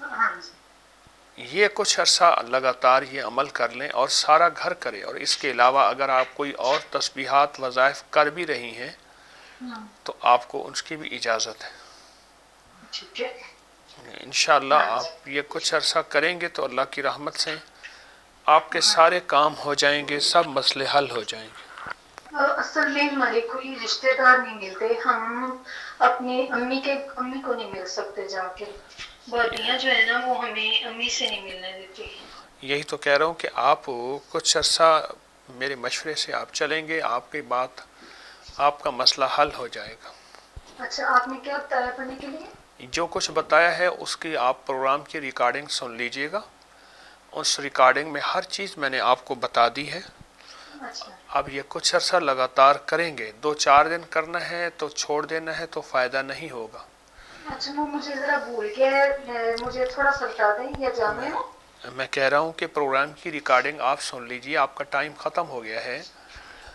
ہاں جی یہ کچھ عرصہ لگاتار یہ عمل کر لیں اور سارا گھر کرے. اور اس کے علاوہ اگر آپ کوئی اور تسبیحات وظائف کر بھی رہی ہیں تو آپ کو اس کی بھی اجازت ہے. ٹھیک ہے. انشاءاللہ ہاں جی آپ یہ کچھ عرصہ کریں گے تو اللہ کی رحمت سے آپ کے سارے کام ہو جائیں گے سب مسئلے حل ہو جائیں گے. اصل میں ہمارے کوئی رشتے دار نہیں ملتے. ہم اپنی امی کو نہیں مل سکتے جا کے. بھابیاں جو ہے نا وہ ہمیں امی سے نہیں ملنے دیتی. یہی تو کہہ رہا ہوں کہ آپ کچھ عرصہ میرے مشورے سے آپ چلیں گے آپ کی بات آپ کا مسئلہ حل ہو جائے گا. اچھا آپ نے کیا بتایا پڑھنے کے لیے؟ جو کچھ بتایا ہے اس کی آپ پروگرام کی ریکارڈنگ سن لیجئے گا. اس ریکارڈنگ میں ہر چیز میں نے آپ کو بتا دی ہے. اچھا اب یہ کچھ عرصہ لگاتار کریں گے 2-4 دن کرنا ہے تو چھوڑ دینا ہے تو فائدہ نہیں ہوگا. اچھا وہ مجھے ذرا بھول کے مجھے تھوڑا سا بتا دیں یا جامع ہو. میں کہہ رہا ہوں کہ پروگرام کی ریکارڈنگ آپ سن لیجئے. آپ کا ٹائم ختم ہو گیا ہے.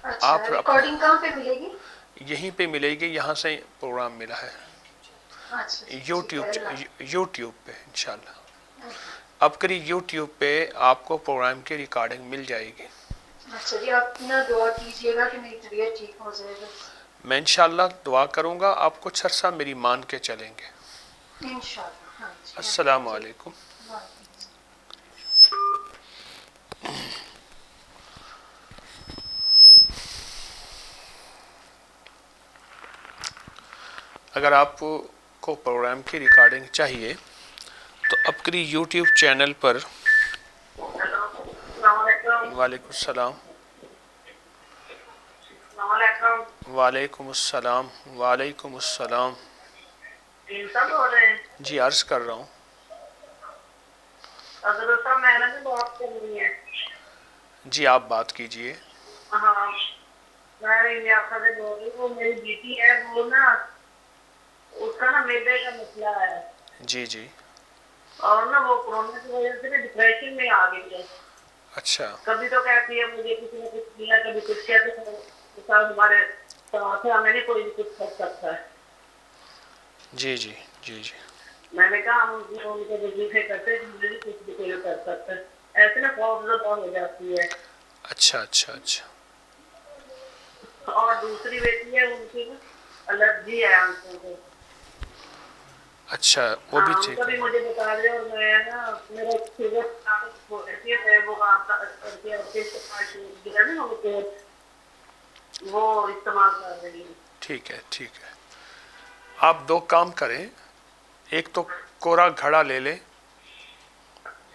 اچھا آپ ریکارڈنگ کہاں پہ ملے گی؟ یہیں پہ ملے گی یہاں سے پروگرام ملا ہے اچھا جی ٹھیک ہے. یوٹیوب پہ انشاءاللہ. اب کری یوٹیوب پہ آپ کو پروگرام کی ریکارڈنگ مل جائے گی. اچھا جی آپ نا دعا کیجیے گا کہ میری طبیعت ٹھیک ہو جائے گا. میں انشاءاللہ دعا کروں گا آپ کچھ عرصہ میری مان کے چلیں گے. انشاءاللہ. ہاں السلام جی علیکم. وعلیکم السلام. اگر آپ کو پروگرام کی ریکارڈنگ چاہیے تو اپکری یوٹیوب چینل پر السلام علیکم. وعلیکم السلام. السلام علیکم. وعلیکم السلام. وعلیکم السلام. جی سب ہو رہے ہیں. جی عرض کر رہا ہوں. حضرت صاحب میں نے بھی بات کرنی ہے. جی آپ بات کیجئے. ہاں میں یہ آپ سے بول رہی ہوں وہ میری بیٹی ہے وہ نا اس کا نا میدے کا مسئلہ ہے. جی جی اور نا وہ کورونا کی وجہ سے ڈپریشن میں آ گئی ہے. اچھا کبھی تو کہتی ہے مجھے کسی نے کچھ دیا کبھی کچھ کہتے ہیں ہمارے ساتھ ہے ہمیں نہیں کوئی بھی کچھ کر سکتا ہے. جی جی جی جی میں نے کہا ہم ان کے وظیفے کرتے مجھے بھی کچھ بھی کوئی کر سکتا ہے. ایسے نا خوفزدہ ہو جاتی ہے. اچھا اچھا اچھا اور دوسری بیٹی ہے ان کی نا الرجی ہے آنکھوں کو. اچھا وہ بھی ہاں ان کا ٹھیک بھی ہے. مجھے بتا دیا اور میں نا میرا وہ استعمال کر رہی ہوں. ٹھیک ہے ٹھیک ہے. آپ 2 کام کریں. ایک تو کوڑا گھڑا لے لیں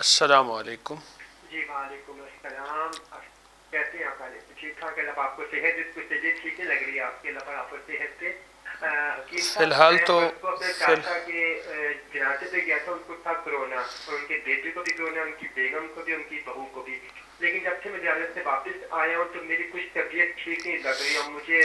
السلام علیکم. جی وعلیکم السلام. کیسے ہیں آپ؟ ٹھیک ٹھاک. اللہ آپ کو صحت کو طبیعت ٹھیک نہیں لگ رہی ہے آپ کی. اللہ آپ کو صحت سے. فی الحال تو اپنے چاچا کے جنازے پہ گیا تھا. ان کو تھا کرونا, اور ان کے بیٹے کو بھی کرونا, ان کی بیگم کو بھی, ان کی بہو کو بھی. لیکن جب سے میں جنازے سے واپس آیا ہوں تو میری کچھ طبیعت ٹھیک نہیں لگ رہی, اور مجھے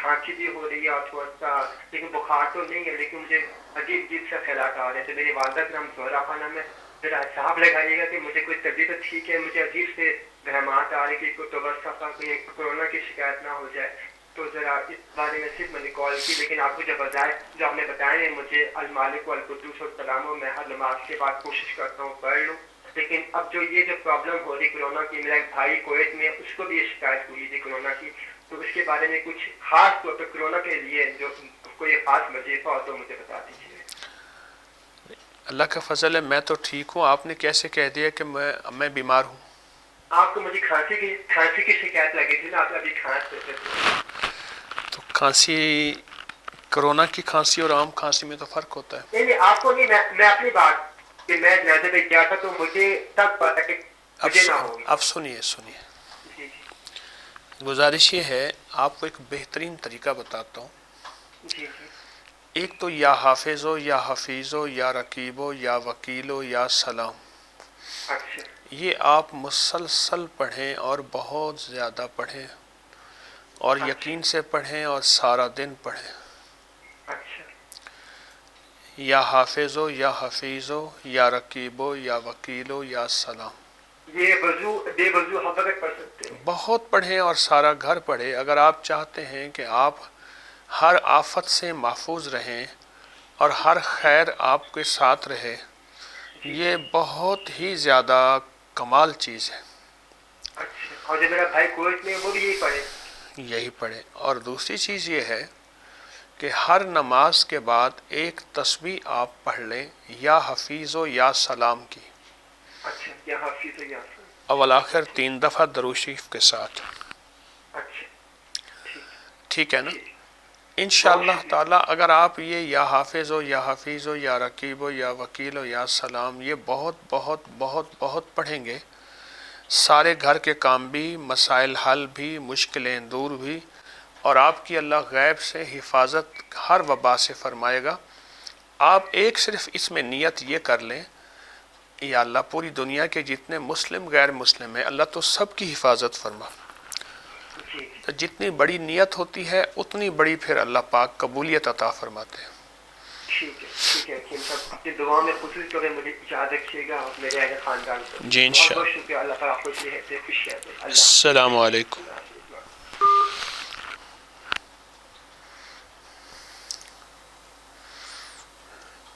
کھانسی بھی ہو رہی ہے اور تھوڑا سا, لیکن بخار تو نہیں ہے, لیکن مجھے عجیب عجیب سے خیالات آ رہے ہیں. تو میری والدہ کا نام زہرا خانم ہے. ذرا حساب لگائیے گا کہ مجھے کوئی طبیعت ٹھیک ہے, مجھے عجیب سے وہمات آ رہے کہ کوئی کورونا کی شکایت نہ ہو جائے. تو ذرا اس بارے میں صرف میں نے کال کی, لیکن آپ کو جو آپ نے بتائے ہیں مجھے المالک و القدوس والسلام, و میں ہر نماز کے بعد کوشش کرتا ہوں پڑھ لوں. لیکن اب جو یہ جو پرابلم ہو رہی کرونا کی, میرا ایک بھائی کویت میں, اس کو بھی یہ شکایت ہوئی تھی کرونا کی. تو اس کے بارے میں کچھ خاص طور پہ کرونا کے لیے جو کوئی خاص وظیفہ ہو تو مجھے بتا دیجیے. اللہ کا فضل ہے, میں تو ٹھیک ہوں. آپ نے کیسے کہہ دیا کہ میں بیمار ہوں؟ آپ کو مجھے کھانسی کی شکایت لگی تھی نا, آپ ابھی کھانس رہے تھے. تو کھانسی, کرونا کی کھانسی اور عام کھانسی میں تو فرق ہوتا ہے. نہیں آپ کو نہیں, میں اپنی بات کہ میں جنازے پہ گیا تھا تو مجھے تب پتا کہ مجھے نہ ہوگی. اب سنیے, گزارش یہ ہے, آپ کو ایک بہترین طریقہ بتاتا ہوں. جی. ایک تو یا حافظ ہو یا حفیظ ہو یا رقیب ہو یا وکیل ہو یا سلام, اچھا. یہ آپ مسلسل پڑھیں اور بہت زیادہ پڑھیں, اور یقین سے پڑھیں اور سارا دن پڑھیں. اچھا. یا حافظ ہو یا حفیظ ہو یا رقیب ہو یا وکیل ہو یا سلام. یہ بے وضو ہم وقت پڑھ سکتے ہیں؟ بہت پڑھیں اور سارا گھر پڑھیں. اگر آپ چاہتے ہیں کہ آپ ہر آفت سے محفوظ رہیں اور ہر خیر آپ کے ساتھ رہے, یہ بہت ہی زیادہ کمال چیز ہے. اچھا. اور جو میرا بھائی کویت میں وہ بھی یہی پڑھے؟ یہی پڑھیں. اور دوسری چیز یہ ہے کہ ہر نماز کے بعد ایک تسبیح آپ پڑھ لیں, یا حفیظ و یا سلام کی. اچھا. یا حفیظ و یا سلام. اول آخر 3 دفعہ درود شریف کے ساتھ. اچھا. ٹھیک ہے نا؟ انشاءاللہ تعالی اگر آپ یہ یا حافظ ہو یا حفیظ ہو یا رقیب ہو یا وکیل ہو یا سلام, یہ بہت بہت بہت بہت پڑھیں گے, سارے گھر کے کام بھی, مسائل حل بھی, مشکلیں دور بھی, اور آپ کی اللہ غیب سے حفاظت ہر وبا سے فرمائے گا. آپ ایک صرف اس میں نیت یہ کر لیں, یا اللہ پوری دنیا کے جتنے مسلم غیر مسلم ہیں, اللہ تو سب کی حفاظت فرما. تو جتنی بڑی نیت ہوتی ہے اتنی بڑی پھر اللہ پاک قبولیت عطا فرماتے ہیں. ٹھیک ہے. اپنی دعا میں خصوصی طور پہ مجھے یاد رکھیے گا اور میرے اہل خاندان کو. جی انشاءاللہ. بہت شکریہ. اللہ تعالیٰ خوش رہے, خوشیاں دے. السلام علیکم.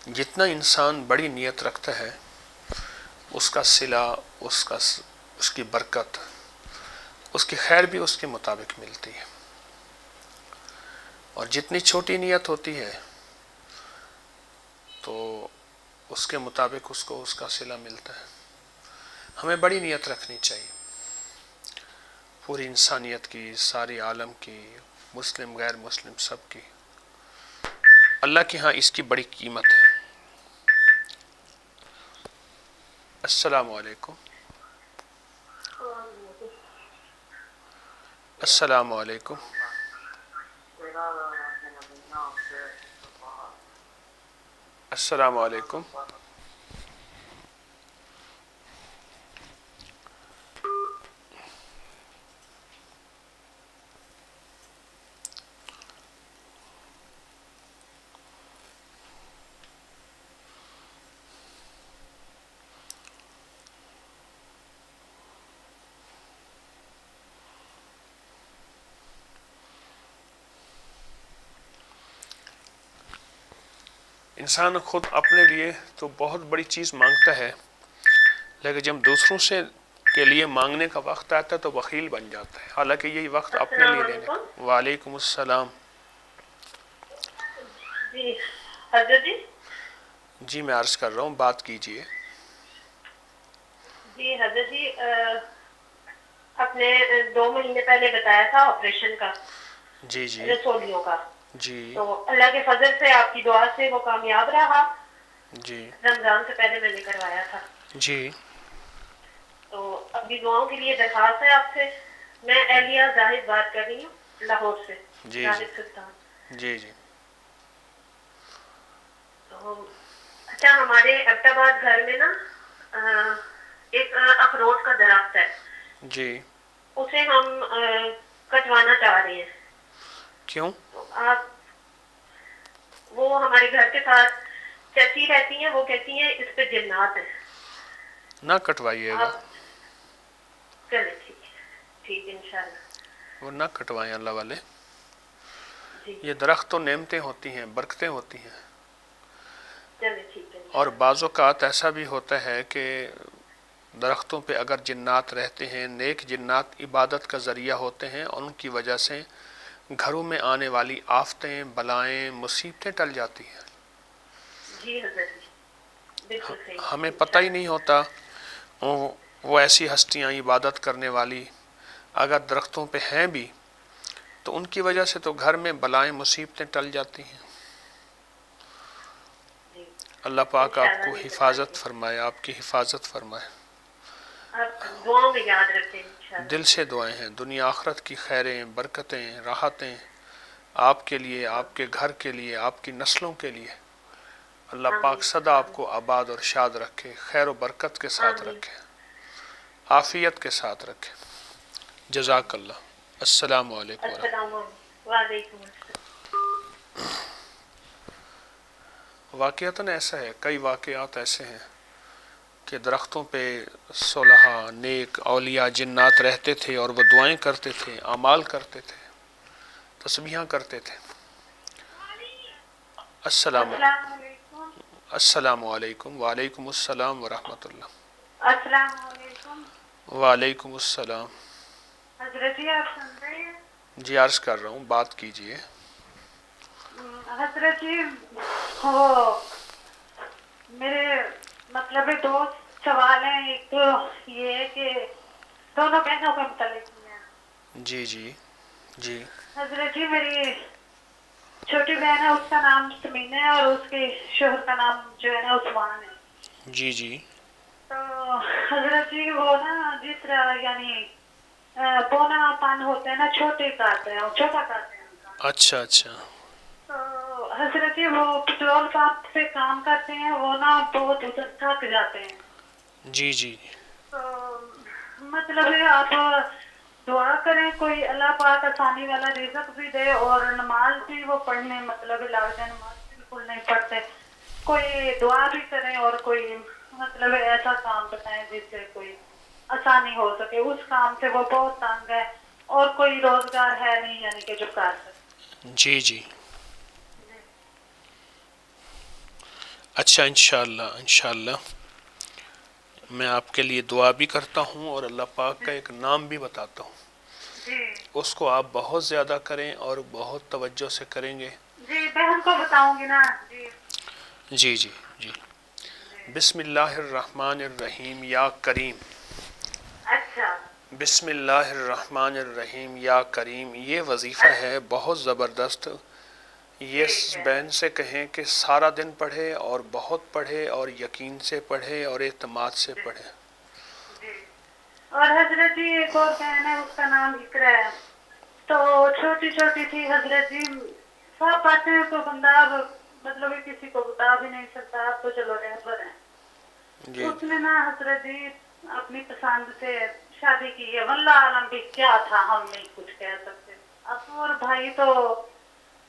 جتنا انسان بڑی نیت رکھتا ہے, اس کا صلہ, اس کی برکت, اس کی خیر بھی اس کے مطابق ملتی ہے. اور جتنی چھوٹی نیت ہوتی ہے تو اس کے مطابق اس کو اس کا صلہ ملتا ہے. ہمیں بڑی نیت رکھنی چاہیے, پوری انسانیت کی, ساری عالم کی, مسلم غیر مسلم سب کی. اللہ کے ہاں اس کی بڑی قیمت ہے. السلام علیکم. السلام علیکم. السلام علیکم. انسان خود اپنے لیے تو بہت بڑی چیز مانگتا ہے, لیکن جب دوسروں سے کے لیے مانگنے کا وقت آتا ہے تو بخیل بن جاتا ہے, حالانکہ یہی وقت اپنے لیے لینے کا. وعلیکم السلام. جی حضرت جی. جی میں عرض کر رہا ہوں, بات کیجئے. جی حضرت جی, آپ نے 2 مہینے پہلے بتایا تھا آپریشن کا, جی جی رسولیوں کا. جی تو اللہ کے فضل سے آپ کی دعا سے وہ کامیاب رہا. جی رمضان سے پہلے میں نے کروایا تھا. جی تو اپنی دعاؤں کے لیے درخواست ہے آپ سے. میں اہلیہ زاہد بات کر رہی ہوں لاہور سے. جی زاہد سلطان. جی جی تو اچھا ہمارے ایبٹ آباد گھر میں نا ایک اخروٹ کا درخت ہے. جی. اسے ہم کٹوانا چاہ رہے ہیں. کیوں؟ تو آپ وہ ہمارے گھر کے ساتھ چچی رہتی ہیں, وہ کہتی ہیں اس پہ جنات ہیں. نہ کٹوائیے گا. آپ چلے ٹھیک ہے انشاءاللہ. وہ نہ کٹوائیں اللہ والے. جی یہ درخت تو نعمتیں ہوتی ہیں, برکتیں ہوتی ہیں. چلے ٹھیک ہے اور انشاءاللہ. بعض اوقات ایسا بھی ہوتا ہے کہ درختوں پہ اگر جنات رہتے ہیں, نیک جنات عبادت کا ذریعہ ہوتے ہیں, اور ان کی وجہ سے گھروں میں آنے والی آفتیں, بلائیں, مصیبتیں ٹل جاتی ہیں. جی حضرت جی بالکل صحیح. ہمیں پتہ ہی نہیں ہوتا وہ ایسی ہستیاں عبادت کرنے والی اگر درختوں پہ ہیں بھی تو ان کی وجہ سے تو گھر میں بلائیں, مصیبتیں ٹل جاتی ہیں. جی اللہ پاک آپ انشاءاللہ کو نہیں حفاظت بتائیں. فرمائے, آپ کی حفاظت فرمائے. آپ دعاؤں میں یاد رکھیں انشاءاللہ. دل سے دعائیں ہیں, دنیا آخرت کی خیریں, برکتیں, راحتیں آپ کے لیے, آپ کے گھر کے لیے, آپ کی نسلوں کے لیے. اللہ پاک صدا آپ کو آباد اور شاد رکھے, خیر و برکت کے ساتھ آمین. رکھے, عافیت کے ساتھ رکھے. جزاک اللہ. السلام علیکم ورحمۃ. السلام علیکم. وعلیکم السلام. واقعتاً ایسا ہے, کئی واقعات ایسے ہیں کہ درختوں پہ صلحاء, نیک, اولیاء, جنات رہتے تھے اور وہ دعائیں کرتے تھے, اعمال کرتے تھے, تسبیحاں کرتے تھے. السلام علیکم. السلام علیکم. وعلیکم السلام ورحمۃ اللہ. السلام علیکم. وعلیکم السلام. حضرت جی آپ سن رہے ہیں؟ جی عرض کر رہا ہوں, بات کیجئے. حضرت جی وہ میرے مطلب دو سوال ہیں. ایک تو یہ ہے کہ دونوں بہنوں کے متعلق ہیں. جی جی جی. حضرت جی میری چھوٹی بہن ہے, اس کا نام سمینہ ہے, اور اس کے شوہر کا نام جو ہے نا عثمان ہے. جی جی. تو حضرت جی وہ نا جس طرح یعنی بونا پان ہوتے ہیں نا, چھوٹے کاٹتے ہیں, چھوٹا کاٹتے ہیں ان کا. اچھا اچھا. تو حضرت جی وہ پیٹرول پمپ سے کام کرتے ہیں, وہ نا بہت ادھر تھک جاتے ہیں. جی جی. تو مطلب ہے آپ دعا کریں کوئی اللہ پاک آسانی والا رزق بھی دے, اور نماز بھی وہ پڑھنے مطلب لگ جائے. نماز بالکل نہیں پڑھتے. کوئی دعا بھی کریں اور کوئی مطلب ایسا کام بتائیں جس سے کوئی آسانی ہو سکے. اس کام سے وہ بہت تنگ ہے, اور کوئی روزگار ہے نہیں یعنی کہ جو کر سکے. جی جی. اچھا انشاءاللہ انشاءاللہ میں آپ کے لیے دعا بھی کرتا ہوں, اور اللہ پاک کا ایک نام بھی بتاتا ہوں. جی اس کو آپ بہت زیادہ کریں اور بہت توجہ سے کریں گے. جی بہن کو بتاؤں گی نا. جی جی جی جی. بسم اللہ الرحمن الرحیم یا کریم. اچھا. بسم اللہ الرحمن الرحیم یا کریم. یہ وظیفہ ہے بہت زبردست. یہ بہن سے کہیں کہ سارا دن پڑھے, اور بہت پڑھے, اور یقین سے پڑھے, اور اعتماد سے پڑھے. جی. اور حضرت جی ایک اور بہن ہے, اس کا نام اقرا ہے. تو چھوٹی چھوٹی تھی حضرت جی, سب باتیں تو بندہ مطلب کسی کو بتا بھی نہیں سکتا. اب تو چلو رہبر ہیں. جی اس نے نا حضرت جی اپنی پسند سے شادی کی ہے. واللہ عالم بھی کیا تھا, ہم نہیں کچھ کہہ سکتے. ابو اور بھائی تو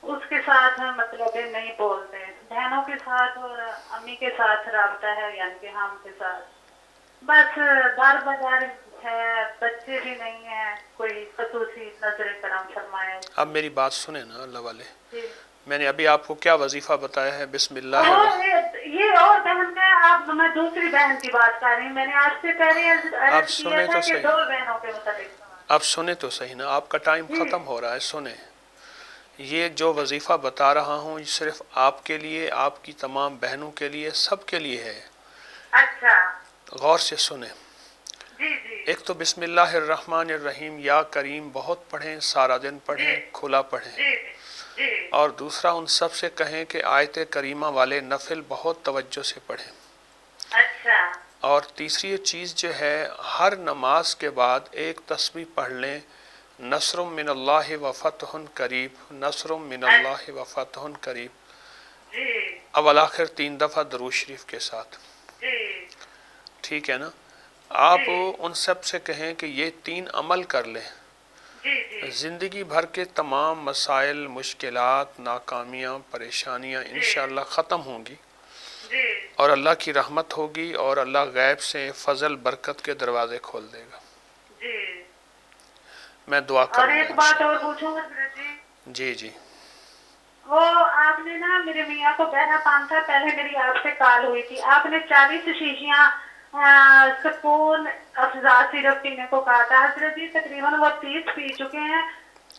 اس کے ساتھ مطلب نہیں بولتے. بہنوں کے ساتھ اور امی کے ساتھ رابطہ ہے, یعنی کہ ہم کے ساتھ بس دار بدار ہے. بچے بھی نہیں ہیں, کوئی خصوصی نظر کرم فرمائے. اب میری بات سنیں نا اللہ والے. جی. میں نے ابھی آپ کو کیا وظیفہ بتایا ہے؟ بسم اللہ اور یہ اور بہن میں آپ میں دوسری بہن کی بات کر رہی ہوں. میں نے آپ سے پہلے آپ عرض کیا سنیں تھا تو کہ صحیح, دو بہنوں کے متعلق. آپ سنیں تو صحیح نا, آپ کا ٹائم جی ختم ہو رہا ہے. سنیں, یہ جو وظیفہ بتا رہا ہوں یہ صرف آپ کے لیے, آپ کی تمام بہنوں کے لیے, سب کے لیے ہے. اچھا. غور سے سنیں. جی جی ایک تو بسم اللہ الرحمن الرحیم یا کریم بہت پڑھیں, سارا دن پڑھیں, کھلا پڑھیں. جی جی اور دوسرا ان سب سے کہیں کہ آیت کریمہ والے نفل بہت توجہ سے پڑھیں. اچھا. اور تیسری چیز جو ہے ہر نماز کے بعد ایک تسبیح پڑھ لیں، نصر من اللہ و فتح قریب، نصر من اللہ و فتح قریب، جی اول آخر 3 دفعہ درود شریف کے ساتھ، جی ٹھیک ہے نا؟ آپ ان سب سے کہیں کہ یہ 3 عمل کر لیں، جی جی زندگی بھر کے تمام مسائل، مشکلات، ناکامیاں، پریشانیاں انشاءاللہ ختم ہوں گی، جی اور اللہ کی رحمت ہوگی، اور اللہ غیب سے فضل برکت کے دروازے کھول دے گا۔ جی میں دعا اور کروں گا ایک بات انشاءاللہ۔ اور پوچھوں حضرت جی، جی جی وہ آپ نے نا میرے میاں کو بہنا پان تھا، پہلے میری آپ سے کال ہوئی تھی، آپ نے 40 شیشیاں سکون افزا سیرپ پینے کو کہا تھا حضرت جی، تقریباً وہ 30 پی چکے ہیں۔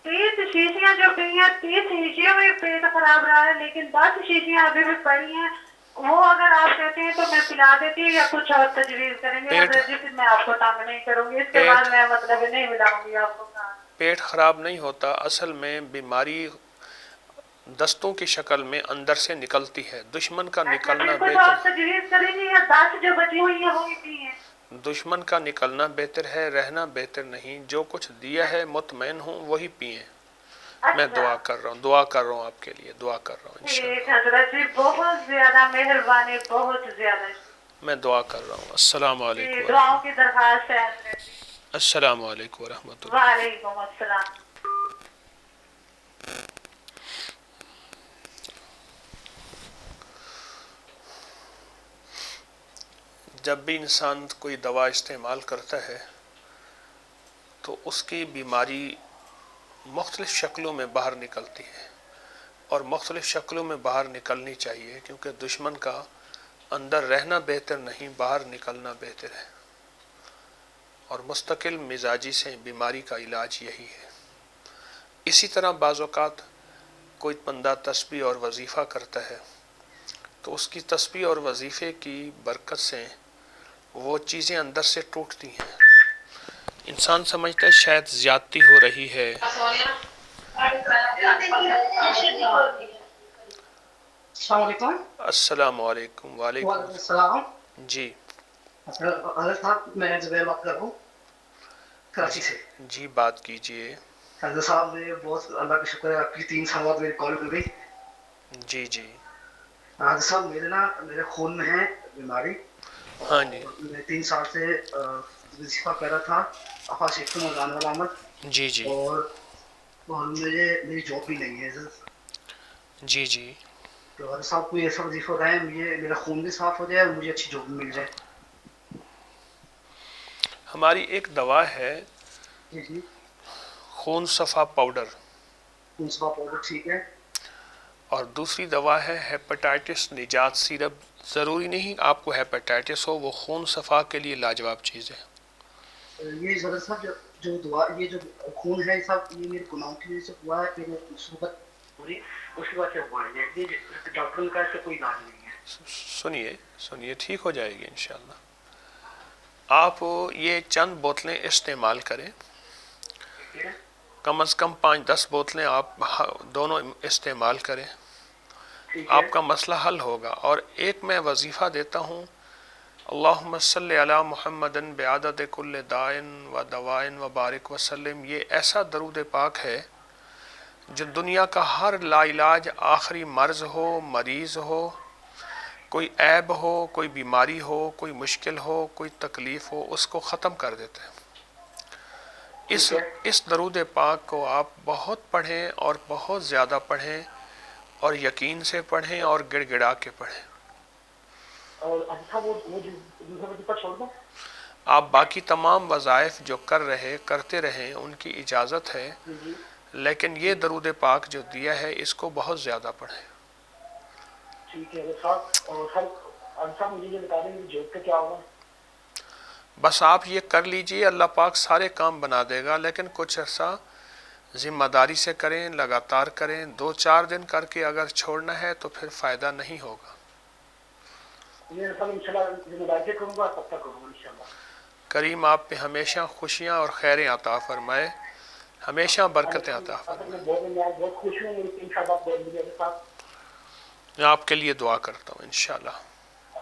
30 شیشیاں جو پی ہیں، 30 شیشیوں میں پیٹ خراب رہا ہے، لیکن 10 شیشیاں ابھی بھی پڑی ہیں، وہ اگر آپ کہتے ہیں تو میں پلا دیتی ہوں، یا کچھ اور تجویز کریں گے پیٹ حضرت جی، پھر میں آپ کو تنگ نہیں کروں گی، اس کے پیٹ بعد میں مطلب نہیں ملاؤں گی آپ کو کہا۔ پیٹ خراب نہیں ہوتا، اصل میں بیماری دستوں کی شکل میں اندر سے نکلتی ہے، دشمن کا اچھا، نکلنا پھر کچھ بہتر، اور تجویز کریں گے یا 10 جو بچی ہوئی ہیں وہی پی ہیں؟ دشمن کا نکلنا بہتر ہے، رہنا بہتر نہیں، جو کچھ دیا ہے مطمئن ہوں وہی پئیں۔ میں اچھا دعا کر رہا ہوں آپ کے لیے، دعا کر رہا ہوں انشاءاللہ۔ ٹھیک حضرت جی، بہت زیادہ مہربانی، بہت زیادہ میں دعا کر رہا ہوں۔ السلام جی، علیکم دعاؤں ورحمۃ کی درخواست ہے حضرت جی۔ السلام علیکم ورحمۃ اللہ۔ وعلیکم السلام۔ جب بھی انسان کوئی دوا استعمال کرتا ہے تو اس کی بیماری مختلف شکلوں میں باہر نکلتی ہے، اور مختلف شکلوں میں باہر نکلنی چاہیے، کیونکہ دشمن کا اندر رہنا بہتر نہیں، باہر نکلنا بہتر ہے، اور مستقل مزاجی سے بیماری کا علاج یہی ہے۔ اسی طرح بعض اوقات کوئی بندہ تسبیح اور وظیفہ کرتا ہے تو اس کی تسبیح اور وظیفے کی برکت سے وہ چیزیں اندر سے ٹوٹتی ہیں، انسان سمجھتا ہے شاید زیادتی ہو رہی ہے۔ السلام علیکم۔ السلام علیکم۔ وعلیکم وعلیکم السلام۔ جی حضرت صاحب، میں زبیر بات کر رہا ہوں کراچی سے۔ جی بات کیجئے۔ حضرت صاحب نے بہت اللہ کا شکر ہے، آپ کی 3 سال بعد میری کال مل گئی۔ جی جی حضرت صاحب میرے خون میں ہے بیماری، ہاں جی اور میں 3 سال سے وظیفہ کر رہا تھا، افاشیخ مولانا والا احمد، جی جی اور میری جاب بھی نہیں ہے حضرت۔ جی جی تو حضرت صاحب کوئی ایسا وظیفہ بتائیں میرا خون بھی صاف ہو جائے اور مجھے اچھی جاب بھی مل جائے۔ ہماری ایک دوا ہے جی جی، خون صفا پاؤڈر، صفا پاؤڈر ٹھیک ہے۔ اور دوسری دوا ہے ہیپاٹائٹس نجات سیرپ۔ ضروری نہیں آپ کو ہیپاٹائٹس ہو، وہ خون صفا کے لیے لاجواب چیز ہے۔ یہ حضرت صاحب جو دعا، یہ جو خون ہے صاحب، یہ میرے گناہوں کی وجہ سے ہوا ہے، میرے صحبت پوری اس کی وجہ سے ہوا ہے، یہ ڈاکٹر نے کہا اس سے کوئی علاج نہیں ہے۔ سنیے ٹھیک ہو جائے گی انشاءاللہ۔ آپ یہ چند بوتلیں استعمال کریں، کم از کم 5-10 بوتلیں آپ دونوں استعمال کریں، آپ کا مسئلہ حل ہوگا۔ اور ایک میں وظیفہ دیتا ہوں، اللہم صلی علی محمد بعدد کل دائن و دوائن و بارک وسلم، یہ ایسا درود پاک ہے جو دنیا کا ہر لا علاج آخری مرض ہو، مریض ہو، کوئی عیب ہو، کوئی بیماری ہو، کوئی مشکل ہو، کوئی تکلیف ہو، اس کو ختم کر دیتے ہیں۔ اس درود پاک کو آپ بہت پڑھیں، اور بہت زیادہ پڑھیں، اور یقین سے پڑھیں، اور گڑ گڑا کے پڑھیں۔ اور اچھا وہ دوسرا وظیفہ چھوڑ دوں؟ آپ باقی تمام وظائف جو کرتے رہیں، ان کی اجازت ہے، لیکن یہ درود پاک جو دیا ہے اس کو بہت زیادہ پڑھیں۔ ٹھیک ہے صاحب، اور صاحب مجھے یہ بتا دیں کہ جاب کا کیا ہوگا؟ بس آپ یہ کر لیجئے، اللہ پاک سارے کام بنا دے گا، لیکن کچھ عرصہ ذمہ داری سے کریں، لگاتار کریں۔ 2-4 دن کر کے اگر چھوڑنا ہے تو پھر فائدہ نہیں ہوگا۔ یہ سب انشاءاللہ ذمہ داری سے کروں گا، تب تک کروں گا انشاءاللہ۔ کریم آپ پہ ہمیشہ خوشیاں اور خیریں عطا فرمائے، ہمیشہ برکتیں عطا فرمائے۔ بہت خوش ہوں، میری 3 سال بعد مجھے میں آپ کے لیے دعا کرتا ہوں انشاءاللہ۔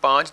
5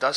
10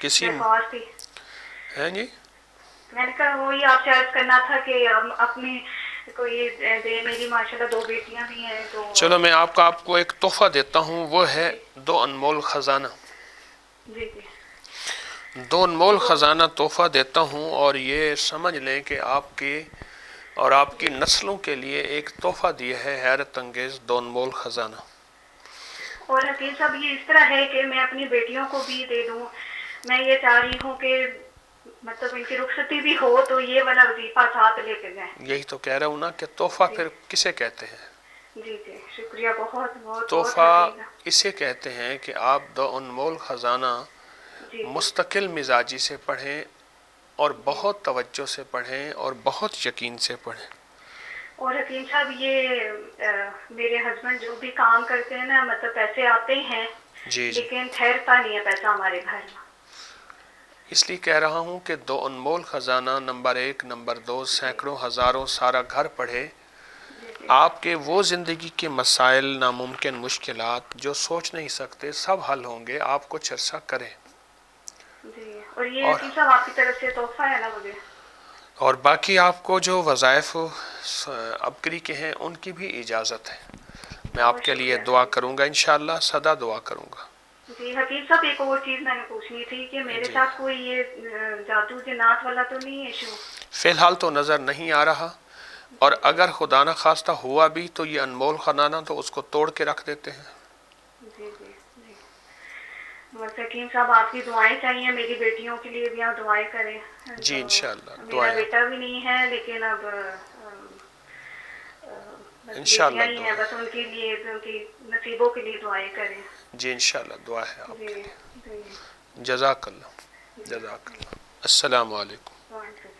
کسی درخواست تھی. ہیں جی میں نے کہا وہی آپ سے عرض کرنا تھا کہ اپنی کوئی دے. میری ماشاءاللہ 2 بیٹیاں بھی ہیں تو چلو میں آپ کو ایک تحفہ دیتا ہوں، وہ ہے 2 انمول خزانہ. جی جی 2 انمول خزانہ تحفہ دیتا ہوں، اور یہ سمجھ لیں کہ آپ کی اور آپ کی نسلوں کے لیے ایک تحفہ دیا ہے حیرت انگیز 2 انمول خزانہ. اور حکیم صاحب یہ اس طرح ہے کہ میں اپنی بیٹیوں کو بھی دے دوں. میں یہ چاہ رہی ہوں کہ مطلب ان کی رخصتی بھی ہو تو یہ والا وظیفہ ساتھ لے کے جائیں. یہی تو کہہ رہا ہوں نا کہ تحفہ پھر کسے کہتے ہیں؟ جی جی شکریہ بہت بہت تحفہ بہت. اسے کہتے ہیں کہ آپ 2 انمول خزانہ جی مستقل مزاجی سے پڑھیں اور بہت توجہ سے پڑھیں اور بہت یقین سے پڑھیں. اور حکیم صاحب یہ میرے ہسبینڈ جو بھی کام کرتے ہیں نا مطلب پیسے آتے ہیں جی جی لیکن ٹھہرتا نہیں ہے پیسہ ہمارے گھر میں. اس لیے کہہ رہا ہوں کہ 2 انمول خزانہ نمبر 1 نمبر 2 سینکڑوں ہزاروں سارا گھر پڑھے. آپ کے وہ زندگی کے مسائل ناممکن مشکلات جو سوچ نہیں سکتے سب حل ہوں گے. آپ کچھ عرصہ کریں. جی اور یہ حکیم صاحب آپ کی طرف سے تحفہ ہے نا مجھے. اور باقی آپ کو جو وظائف ابکری کے ہیں ان کی بھی اجازت ہے. میں آپ کے لیے دعا کروں گا، انشاءاللہ سدا دعا کروں گا. جی حکیم صاحب ایک اور چیز میں نے پوچھنی تھی کہ میرے ساتھ کوئی یہ جادو جنات والا تو نہیں ہے ایشو؟ فی الحال تو نظر نہیں آ رہا، اور اگر خدا نہ خواستہ ہوا بھی تو یہ انمول خزانہ تو اس کو توڑ کے رکھ دیتے ہیں. جی جی جی بس حکیم صاحب آپ کی دعائیں چاہیے. میری بیٹیوں کے لیے بھی آپ دعائیں کریں. جی انشاءاللہ میرا دعائیں بیٹا بھی نہیں ہے لیکن اب بس انشاءاللہ بیٹیاں ہی ہیں، بس ان کے لیے ان کی نصیبوں کے لیے دعائیں کریں. جی انشاءاللہ دعا ہے آپ جی کے لیے. جی جزاک اللہ جزاک اللہ. السلام علیکم. وعلیکم السلام.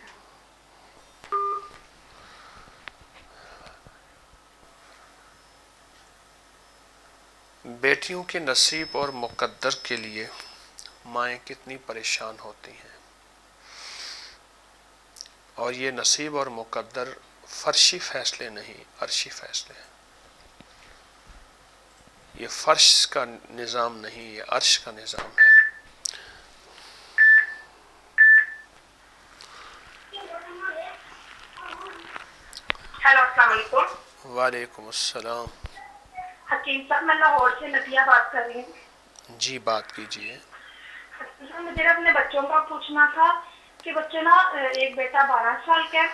بیٹیوں کے نصیب اور مقدر کے لیے مائیں کتنی پریشان ہوتی ہیں، اور یہ نصیب اور مقدر فرشی فیصلے نہیں عرشی فیصلے ہیں. یہ فرش کا نظام نہیں، یہ عرش کا نظام ہے. ہیلو السلام علیکم. وعلیکم السلام. حکیم صاحب میں لاہور سے نبیہ بات کر رہی ہوں. جی بات کیجیے. مجھے اپنے بچوں کا پوچھنا تھا کہ بچے نا ایک بیٹا 12 سال کا ہے،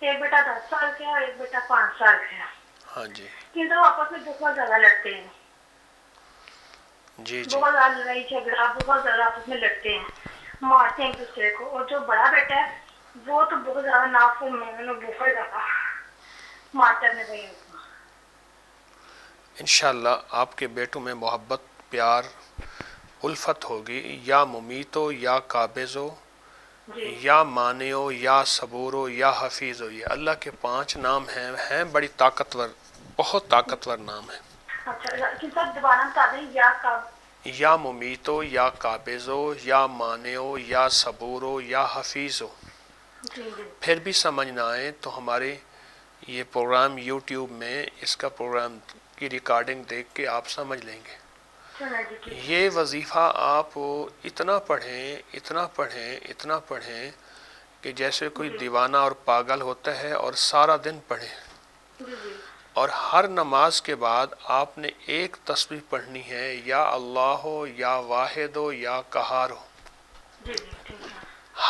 ایک بیٹا 10 سال کا ہے اور ایک بیٹا 5 سال کا ہے. ہاں جی کہ تو آپس میں بہت زیادہ لڑتے ہیں. جی جی بہت زیادہ لڑائی جھگڑا بہت زیادہ آپس میں لڑتے ہیں، مارتے ہیں ایک دوسرے کو. اور جو بڑا بیٹا ہے وہ تو بہت زیادہ نافرمان اور بہت زیادہ مارتا ہے بھائی کو. انشاءاللہ آپ کے بیٹوں میں محبت پیار الفت ہوگی. یا ممیتو یا قابضو یا مانعو یا صبورو یا حفیظو، یہ اللہ کے 5 نام ہیں بڑی طاقتور، بہت طاقتور نام ہیں. اچھا کہ سب دوبارہ بتا دیں. یا ممیتو یا قابضو یا مانعو یا صبورو یا حفیظو. پھر بھی سمجھ نہ آئے تو ہمارے یہ پروگرام یوٹیوب میں اس کا پروگرام کی ریکارڈنگ دیکھ کے آپ سمجھ لیں گے. یہ وظیفہ آپ اتنا پڑھیں اتنا پڑھیں اتنا پڑھیں کہ جیسے کوئی دیوانہ اور پاگل ہوتا ہے، اور سارا دن پڑھیں. اور ہر نماز کے بعد آپ نے ایک تسبیح پڑھنی ہے، یا اللہ ہو یا واحد ہو یا قہار ہو.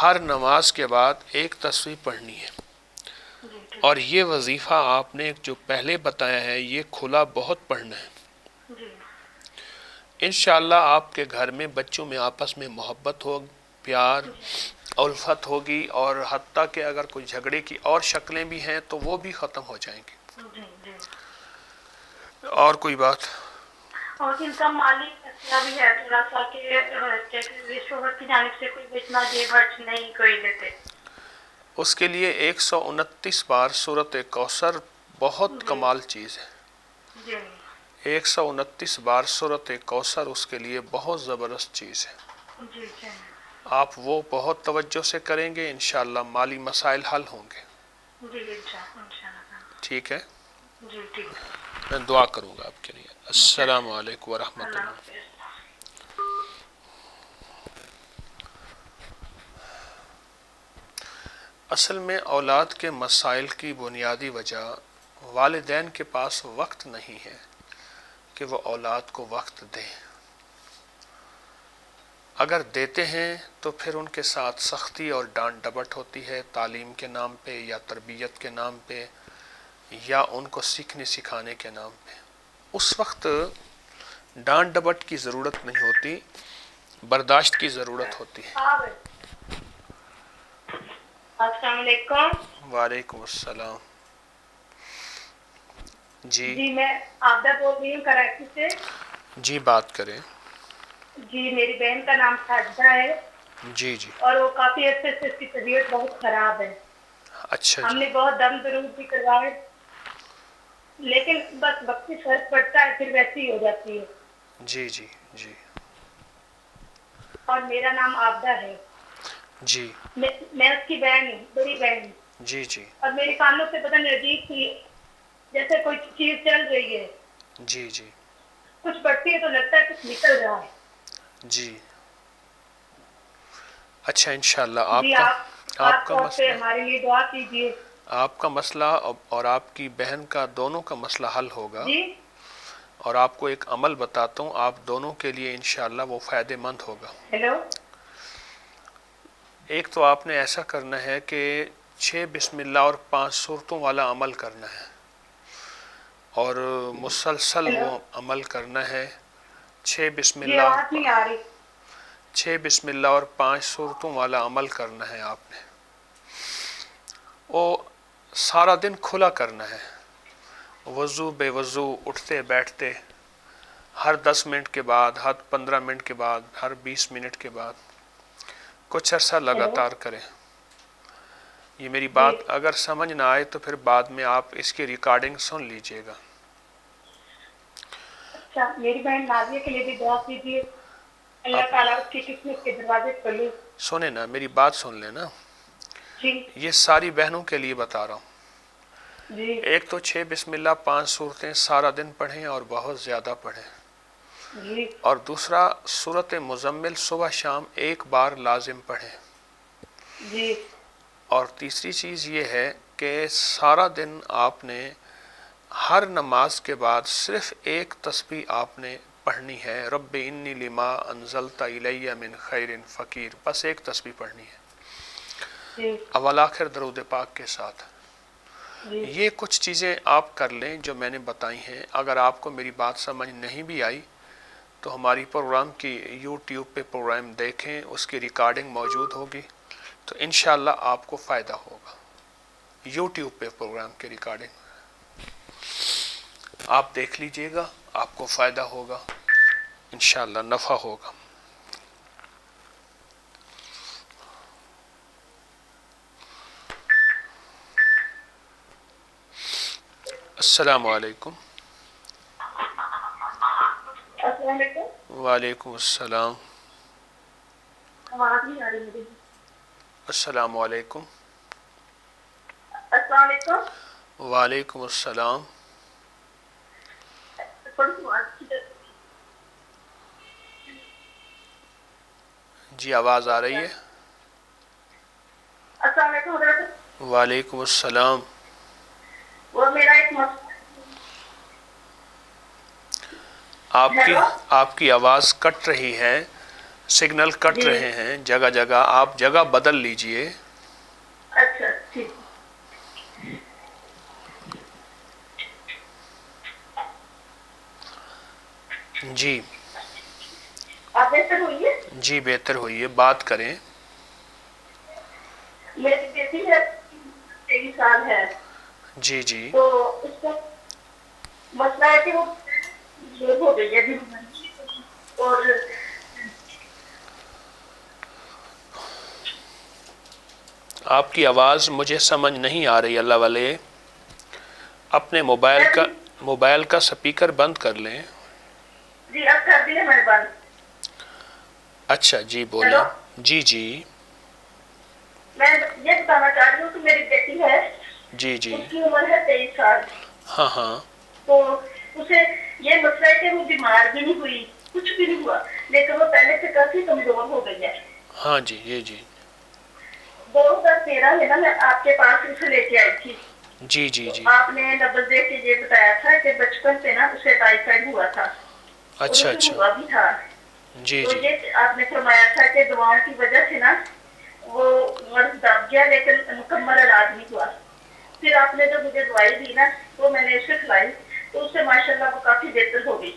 ہر نماز کے بعد ایک تسبیح پڑھنی ہے. اور یہ وظیفہ آپ نے جو پہلے بتایا ہے یہ کھلا بہت پڑھنا ہے. انشاءاللہ آپ کے گھر میں بچوں میں آپس میں محبت ہو، پیار الفت ہوگی، اور حتیٰ کہ اگر کوئی جھگڑے کی اور شکلیں بھی ہیں تو وہ بھی ختم ہو جائیں گی. اور کوئی بات؟ اور ان کا مالی مسئلہ بھی ہے تھوڑا سا کہ شوہر کی جانب سے کوئی اتنا جیب خرچ نہیں کوئی دیتے. اس کے لیے 129 بار سورۃ کوثر بہت کمال چیز ہے. 129 بار سورۃ کوثر اس کے لیے بہت زبردست چیز ہے. آپ وہ بہت توجہ سے کریں گے، انشاءاللہ مالی مسائل حل ہوں گے. ٹھیک ہے، میں دعا کروں گا آپ کے لیے. السلام علیکم ورحمۃ اللہ. اصل میں اولاد کے مسائل کی بنیادی وجہ والدین کے پاس وقت نہیں ہے کہ وہ اولاد کو وقت دیں. اگر دیتے ہیں تو پھر ان کے ساتھ سختی اور ڈانٹ ڈپٹ ہوتی ہے تعلیم کے نام پہ یا تربیت کے نام پہ یا ان کو سیکھنے سکھانے کے نام پہ. اس وقت ڈانٹ ڈپٹ کی ضرورت نہیں ہوتی، برداشت کی ضرورت ہوتی ہے. السلام علیکم. وعلیکم السلام. جی میں آبدہ بول رہی ہوں کراچی سے. جی بات کریں. جی میری بہن کا نام ساجدہ ہے. جی جی. اور وہ کافی عرصے سے اس کی طبیعت بہت خراب ہے. اچھا. ہم نے بہت دم درود بھی کروائے لیکن بس وقتی فرق پڑتا ہے پھر ویسی ہی ہو جاتی ہے. جی جی جی. اور میرا نام آبدہ ہے. جی. میں اس کی بہن ہوں، بڑی بہن. جی جی. اور میرے کانوں سے پتہ نہیں عجیب سی جیسے کوئی چیز چل رہی ہے. جی جی. کچھ پڑتی ہے تو لگتا ہے کچھ نکل رہا ہے. جی. اچھا انشاءاللہ آپ کا مسئلہ ہمارے لیے دعا کیجیے. آپ کا مسئلہ اور آپ کی بہن کا دونوں کا مسئلہ حل ہوگا. جی. اور آپ کو ایک عمل بتاتا ہوں، آپ دونوں کے لیے انشاءاللہ وہ فائدہ مند ہوگا. ہیلو. ایک تو آپ نے ایسا کرنا ہے کہ 6 بسم اللہ اور 5 سورتوں والا عمل کرنا ہے اور مسلسل وہ عمل کرنا ہے. 6 بسم اللہ 6 بسم اللہ اور 5 سورتوں والا عمل کرنا ہے. آپ نے وہ سارا دن کھلا کرنا ہے، وضو بے وضو، اٹھتے بیٹھتے، ہر 10 منٹ کے بعد، ہر 15 منٹ کے بعد، ہر 20 منٹ کے بعد کچھ عرصہ لگاتار کریں. یہ میری بات اگر سمجھ نہ آئے تو پھر بعد میں آپ اس کی ریکارڈنگ سن لیجئے گا. اچھا میری بہن نازیہ کے لیے بھی دعا کیجیے، اللہ تعالیٰ اس کی قسمت کے دروازے کھولے. سنیں نا میری بات سن لیں نا. جی. یہ ساری بہنوں کے لیے بتا رہا ہوں. جی. ایک تو 6 بسم اللہ 5 سورتیں سارا دن پڑھیں اور بہت زیادہ پڑھیں. جی. اور دوسرا سورۃ مزمل صبح شام ایک بار لازم پڑھیں. جی. اور تیسری چیز یہ ہے کہ سارا دن آپ نے ہر نماز کے بعد صرف ایک تسبیح آپ نے پڑھنی ہے، رب انی لما انزلت الی من خیر فقیر. بس ایک تسبیح پڑھنی ہے اول آخر درود پاک کے ساتھ. یہ کچھ چیزیں آپ کر لیں جو میں نے بتائی ہیں. اگر آپ کو میری بات سمجھ نہیں بھی آئی تو ہماری پروگرام کی یوٹیوب پہ پروگرام دیکھیں، اس کی ریکارڈنگ موجود ہوگی تو انشاءاللہ آپ کو فائدہ ہوگا. یوٹیوب پہ پروگرام کی ریکارڈنگ آپ دیکھ لیجئے گا، آپ کو فائدہ ہوگا، انشاءاللہ نفع ہوگا. السلام علیکم. السلام علیکم. وعلیکم السلام. آواز نہیں آ رہی میری. السلام علیکم. السلام علیکم. وعلیکم السلام. جی آواز آ رہی ہے. السلام علیکم حضرت. وعلیکم السلام. وہ میرا ایک آپ کی آواز کٹ رہی ہے، سگنل کٹ رہے ہیں جگہ جگہ. آپ جگہ بدل لیجئے. اچھا ٹھیک. جی آپ بہتر ہوئی ہے؟ جی بہتر ہوئی ہے، بات کریں. میری بیٹی ہے 23 سال ہے. جی جی. تو اس کا مسئلہ ہے کہ وہ ہو گئی ہے اور آپ کی آواز مجھے سمجھ نہیں آ رہی. اللہ والے اپنے موبائل کا سپیکر بند کر لیں. جی اب کر دیا میں نے بند. اچھا جی بولیں. جی جی. میں یہ بتانا چاہ رہی ہوں کہ میری بیٹی ہے، جی جی. اس کی عمر ہے 23 سال. ہاں ہاں. تو اسے یہ مسئلہ ہے کہ وہ بیمار بھی نہیں ہوئی، کچھ بھی نہیں ہوا، لیکن وہ پہلے سے کافی کمزور ہو گئی ہے. ہاں جی. یہ جی. 2013 میں نا میں آپ کے پاس اسے لے کے آئی تھی. جی جی جی. آپ نے ڈبل دے کے یہ بتایا تھا کہ بچپن سے نا اسے ٹائیفائڈ ہوا تھا. اچھا اور اسے اچھا. ہوا بھی تھا. جی تو جی. یہ آپ نے فرمایا تھا کہ دعاؤں کی وجہ سے نا وہ مرض دب گیا لیکن مکمل علاج نہیں ہوا. پھر آپ نے جو مجھے دوائی دی نا وہ میں نے اسے کھلائی تو اس سے ماشاء اللہ وہ کافی بہتر ہو گئی.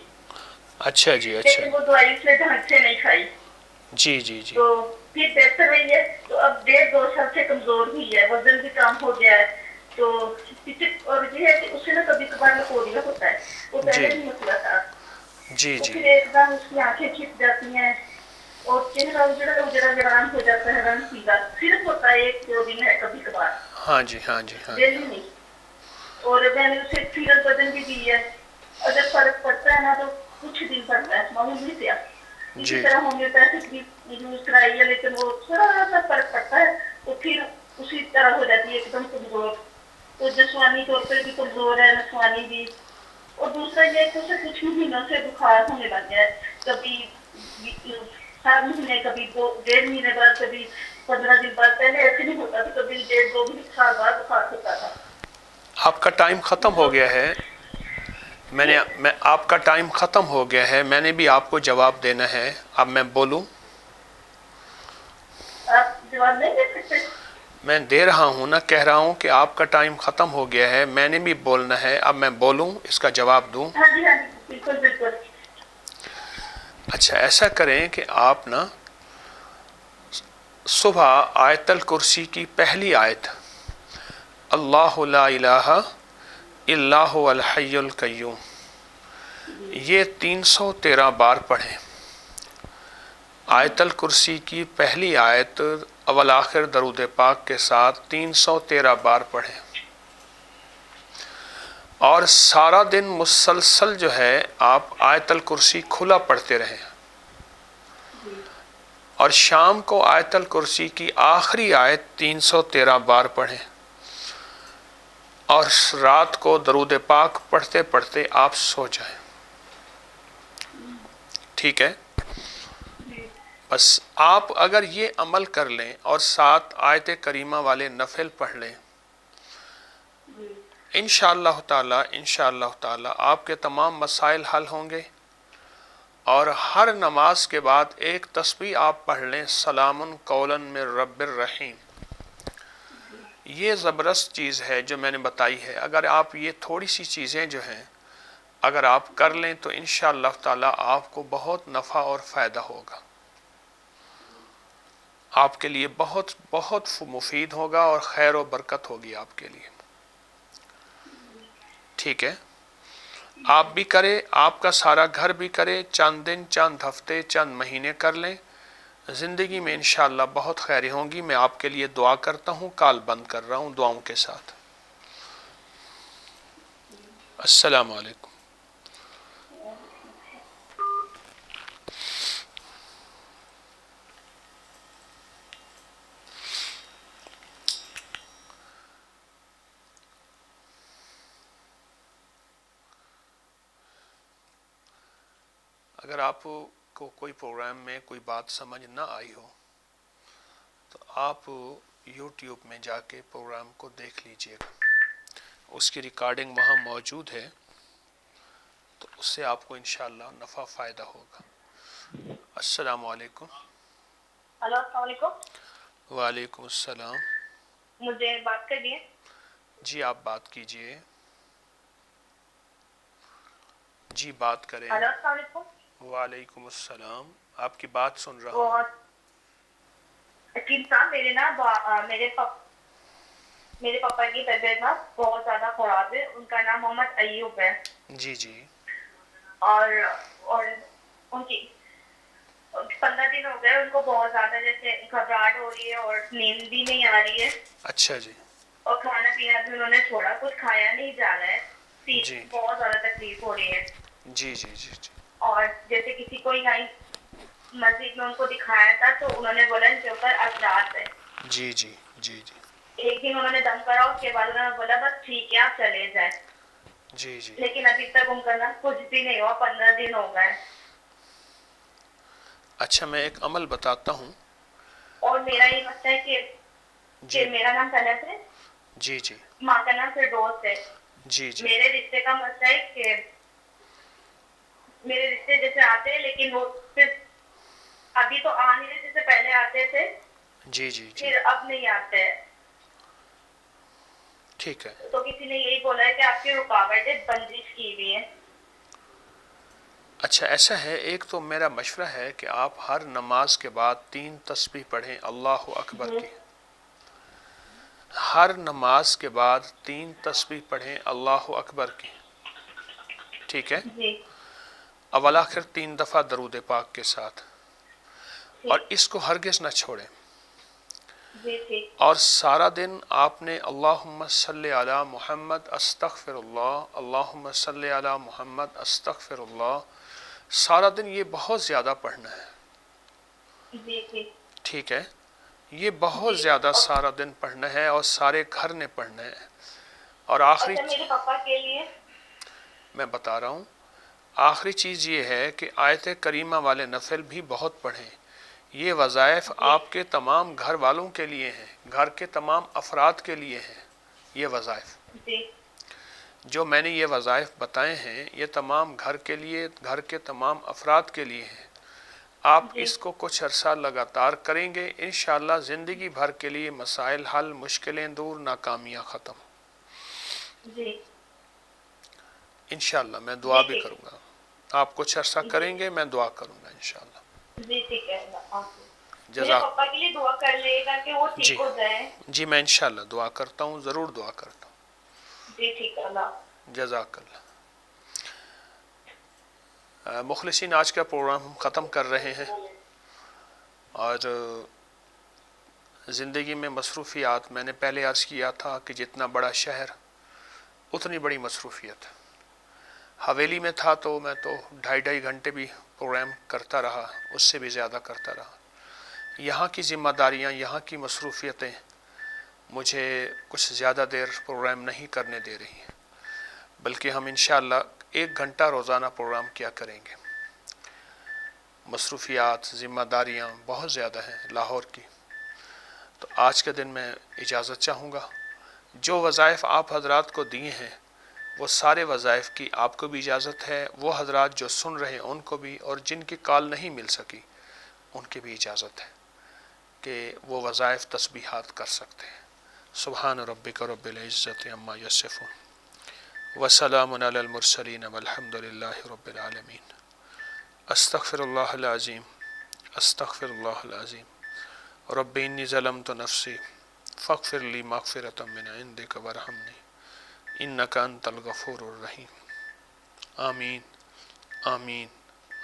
اچھا جی. اچھا. لیکن وہ دوائی اس نے ڈھنگ سے نہیں کھائی. جی جی جی. تو پھر بہتر ہوئی ہے. تو اب 1.5-2 سال سے کمزور ہوئی ہے. وزن بھی کم ہو گیا ہے. تو اور یہ ہے کہ اسے نا کبھی کبھار لکوریا ہوتا ہے. وہ پہلے جی بھی مسئلہ تھا. جی تو جی. پھر ایک دم اس کی آنکھیں چھپ جاتی ہیں اور چہرہ اجڑا ویران ہو جاتا ہے. رنگ پیلا صرف ہوتا ہے 1-2 دن ہے کبھی کبھار. ہاں جی ہاں جی ہاں جی. ڈیلی نہیں. اور میں نے اسے سیرپ بدن بھی دی ہے. اگر فرق پڑتا ہے نا تو کچھ دن پڑتا ہے معمولی سے. اسی جی طرح جی. ہومیوپیتھک بھی یوز کرائی ہے لیکن وہ تھوڑا سا فرق پڑتا ہے تو پھر اسی طرح ہو جاتی ہے ایک دم کمزور. تو جسمانی طور پہ بھی کمزور ہے نسوانی بھی. اور دوسرا یہ کہ اسے کچھ مہینوں سے بخار ہونے لگ گیا ہے. کبھی ہر مہینے کبھی 1.5 مہینے بعد کبھی 15 دن بعد. پہلے ایسے نہیں ہوتا تھا. کبھی 1.5-2 سال بعد بخار ہوتا تھا. آپ کا ٹائم ختم ہو گیا ہے. میں آپ کا ٹائم ختم ہو گیا ہے. میں نے بھی آپ کو جواب دینا ہے. اب میں بولوں؟ آپ جواب نہیں دے سکتے؟ میں دے رہا ہوں نا. کہہ رہا ہوں کہ آپ کا ٹائم ختم ہو گیا ہے. میں نے بھی بولنا ہے. اب میں بولوں اس کا جواب دوں؟ ہاں جی بالکل بالکل. اچھا ایسا کریں کہ آپ نا صبح آیت الکرسی کی پہلی آیت اللہ لا الہ الا هو الحی القیوم یہ 313 بار پڑھیں. آیت الکرسی کی پہلی آیت اول آخر درود پاک کے ساتھ 313 بار پڑھیں اور سارا دن مسلسل جو ہے آپ آیت الکرسی کھلا پڑھتے رہیں. اور شام کو آیت الکرسی کی آخری آیت 313 بار پڑھیں اور رات کو درود پاک پڑھتے پڑھتے آپ سو جائیں. ٹھیک ہے؟ بس آپ اگر یہ عمل کر لیں اور ساتھ آیت کریمہ والے نفل پڑھ لیں انشاءاللہ تعالی آپ کے تمام مسائل حل ہوں گے. اور ہر نماز کے بعد ایک تسبیح آپ پڑھ لیں سلام قولا من رب الرحیم. یہ زبردست چیز ہے جو میں نے بتائی ہے. اگر آپ یہ تھوڑی سی چیزیں جو ہیں اگر آپ کر لیں تو انشاءاللہ تعالی آپ کو بہت نفع اور فائدہ ہوگا. آپ کے لیے بہت بہت مفید ہوگا اور خیر و برکت ہوگی آپ کے لیے. ٹھیک ہے؟ آپ بھی کریں. آپ کا سارا گھر بھی کرے. چند دن چند ہفتے چند مہینے کر لیں. زندگی میں انشاءاللہ بہت خیریں ہوں گی. میں آپ کے لیے دعا کرتا ہوں. کال بند کر رہا ہوں دعاؤں کے ساتھ. السلام علیکم. اگر آپ کو کوئی پروگرام میں کوئی بات سمجھ نہ آئی ہو تو آپ یوٹیوب میں جا کے پروگرام کو دیکھ لیجئے گا. اس کی ریکارڈنگ وہاں موجود ہے تو اس سے آپ کو انشاءاللہ نفع فائدہ ہوگا. السلام علیکم. ہلو السلام علیکم. وعلیکم السلام. مجھے بات کریے. جی آپ بات کیجئے. جی بات کریں. ہلو السلام علیکم. وعلیکم السلام. آپ کی بات سن رہا ہوں. میرے نا میرے پاپا کی طبیعت نا بہت زیادہ خراب ہے. ان کا نام محمد ایوب ہے. جی جی. اور ان کی 15 دن ہو گئے ان کو بہت زیادہ جیسے گھبراہٹ ہو رہی ہے اور نیند بھی نہیں آ رہی ہے. اچھا جی. اور کھانا پینا بھی انہوں نے چھوڑا. کچھ کھایا نہیں جا رہا ہے. جی بہت زیادہ تکلیف ہو رہی ہے. جی جی جی جی. اور جیسے کسی کو یہیں مسجد میں ان کو دکھایا تھا تو انہوں نے بولا ان کے اوپر اثرات ہے. جی جی جی جی. ایک دن انہوں نے دم کرا. اس کے بعد انہوں نے بولا بس ٹھیک ہے آپ چلے جائیں. جی جی. لیکن ابھی تک ان کا نا کچھ بھی نہیں ہوا. 15 دن ہو گئے. اچھا میں ایک عمل بتاتا ہوں. اور میرا یہ مسئلہ ہے کہ جی میرا نام کنس ہے، جی جی ماں کا نام فردوس ہے. جی جی میرے رشتے کا مسئلہ ہے کہ میرے رشتے جیسے آتے ہیں لیکن وہ پھر ابھی تو آ نہیں رہے جیسے پہلے آتے تھے، جی جی جی پھر اب نہیں آتے. ٹھیک ہے. تو کسی نے یہی بولا ہے کہ آپ کی رکاوٹیں بندش کی ہوئی ہیں. اچھا ایسا ہے، ایک تو میرا مشورہ ہے کہ آپ ہر نماز کے بعد 3 تسبیح پڑھیں اللہ اکبر کی. ہر نماز کے بعد 3 تسبیح پڑھیں اللہ اکبر کی. ٹھیک ہے. جی اول آخر 3 دفعہ درود پاک کے ساتھ، اور اس کو ہرگز نہ چھوڑیں. جی ٹھیک. اور سارا دن آپ نے اللہم صلی علی محمد استغفر اللہ، اللہم صلی علی محمد استغفر اللہ، سارا دن یہ بہت زیادہ پڑھنا ہے. جی ٹھیک. ٹھیک ہے. یہ بہت زیادہ سارا دن پڑھنا ہے اور سارے گھر نے پڑھنا ہے. اور آخری اچھا میرے پاپا کے لیے میں بتا رہا ہوں، آخری چیز یہ ہے کہ آیت کریمہ والے نفل بھی بہت پڑھیں. یہ وظائف آپ کے تمام گھر والوں کے لیے ہیں، گھر کے تمام افراد کے لیے ہیں. یہ وظائف جی جو میں نے یہ وظائف بتائے ہیں یہ تمام گھر کے لیے، گھر کے تمام افراد کے لیے ہیں. آپ اس کو کچھ عرصہ لگاتار کریں گے، انشاءاللہ زندگی بھر کے لیے مسائل حل، مشکلیں دور، ناکامیاں ختم. جی انشاءاللہ میں دعا بھی کروں گا. آپ کچھ عرصہ کریں گے، میں دعا کروں گا انشاءاللہ. جی ٹھیک ہے. میرے جزاک پاپا کے لیے دعا کر لے گا کہ وہ جی ٹھیک ہو جائے. جی میں انشاءاللہ دعا کرتا ہوں، ضرور دعا کرتا ہوں. جی ٹھیک ہے. اللہ جزاک اللہ. مخلصین آج کا پروگرام ہم ختم کر رہے ہیں، اور زندگی میں مصروفیات، میں نے پہلے عرض کیا تھا کہ جتنا بڑا شہر اتنی بڑی مصروفیت. حویلی میں تھا تو میں تو 2.5 گھنٹے بھی پروگرام کرتا رہا، اس سے بھی زیادہ کرتا رہا. یہاں کی ذمہ داریاں، یہاں کی مصروفیتیں مجھے کچھ زیادہ دیر پروگرام نہیں کرنے دے رہی ہیں، بلکہ ہم انشاءاللہ 1 گھنٹہ روزانہ پروگرام کیا کریں گے. مصروفیات، ذمہ داریاں بہت زیادہ ہیں لاہور کی. تو آج کے دن میں اجازت چاہوں گا. جو وظائف آپ حضرات کو دیے ہیں وہ سارے وظائف کی آپ کو بھی اجازت ہے، وہ حضرات جو سن رہے ہیں ان کو بھی، اور جن کی کال نہیں مل سکی ان کی بھی اجازت ہے کہ وہ وظائف تسبیحات کر سکتے ہیں. سبحان ربک رب العزت عما یصفون وسلام علی المرسلین والحمد للہ رب العالمین. استغفر اللہ العظیم، استغفر اللہ العظیم. رب انی ظلمت نفسی فاغفر لی مغفرۃ من عندک وارحمنی انک انت الغفور الرحیم. آمین آمین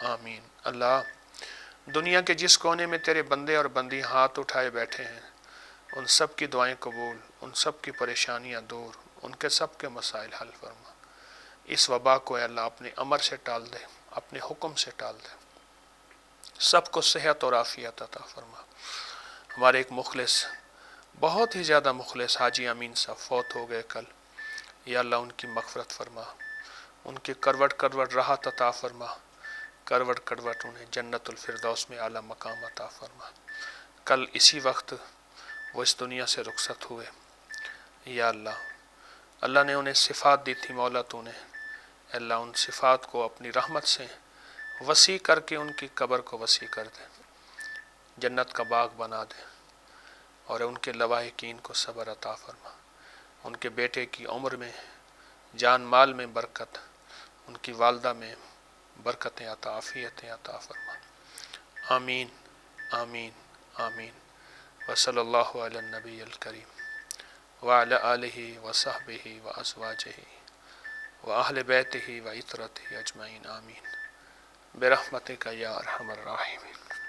آمین. اللہ دنیا کے جس کونے میں تیرے بندے اور بندی ہاتھ اٹھائے بیٹھے ہیں ان سب کی دعائیں قبول، ان سب کی پریشانیاں دور، ان کے سب کے مسائل حل فرما. اس وبا کو اے اللہ اپنے امر سے ٹال دے، اپنے حکم سے ٹال دے. سب کو صحت اور عافیت عطا فرما. ہمارے ایک مخلص، بہت ہی زیادہ مخلص حاجی امین صاحب فوت ہو گئے کل. یا اللہ ان کی مغفرت فرما، ان کی کروٹ کروٹ راحت عطا فرما، کروٹ کروٹ انہیں جنت الفردوس میں اعلیٰ مقام عطا فرما. کل اسی وقت وہ اس دنیا سے رخصت ہوئے. یا اللہ، اللہ نے انہیں صفات دی تھی مولا تو نے، اللہ ان صفات کو اپنی رحمت سے وسیع کر کے ان کی قبر کو وسیع کر دے، جنت کا باغ بنا دے، اور ان کے لواحقین کو صبر عطا فرما. ان کے بیٹے کی عمر میں، جان مال میں برکت، ان کی والدہ میں برکتیں عطا، عافیتیں عطا فرما. آمین آمین آمین. وصلی اللہ علی النبی الکریم وعلی آلہ وصحبہ وازواجہ واہل بیتہ وعترتہ اجمعین. آمین برحمتک یا ارحم الراحمین.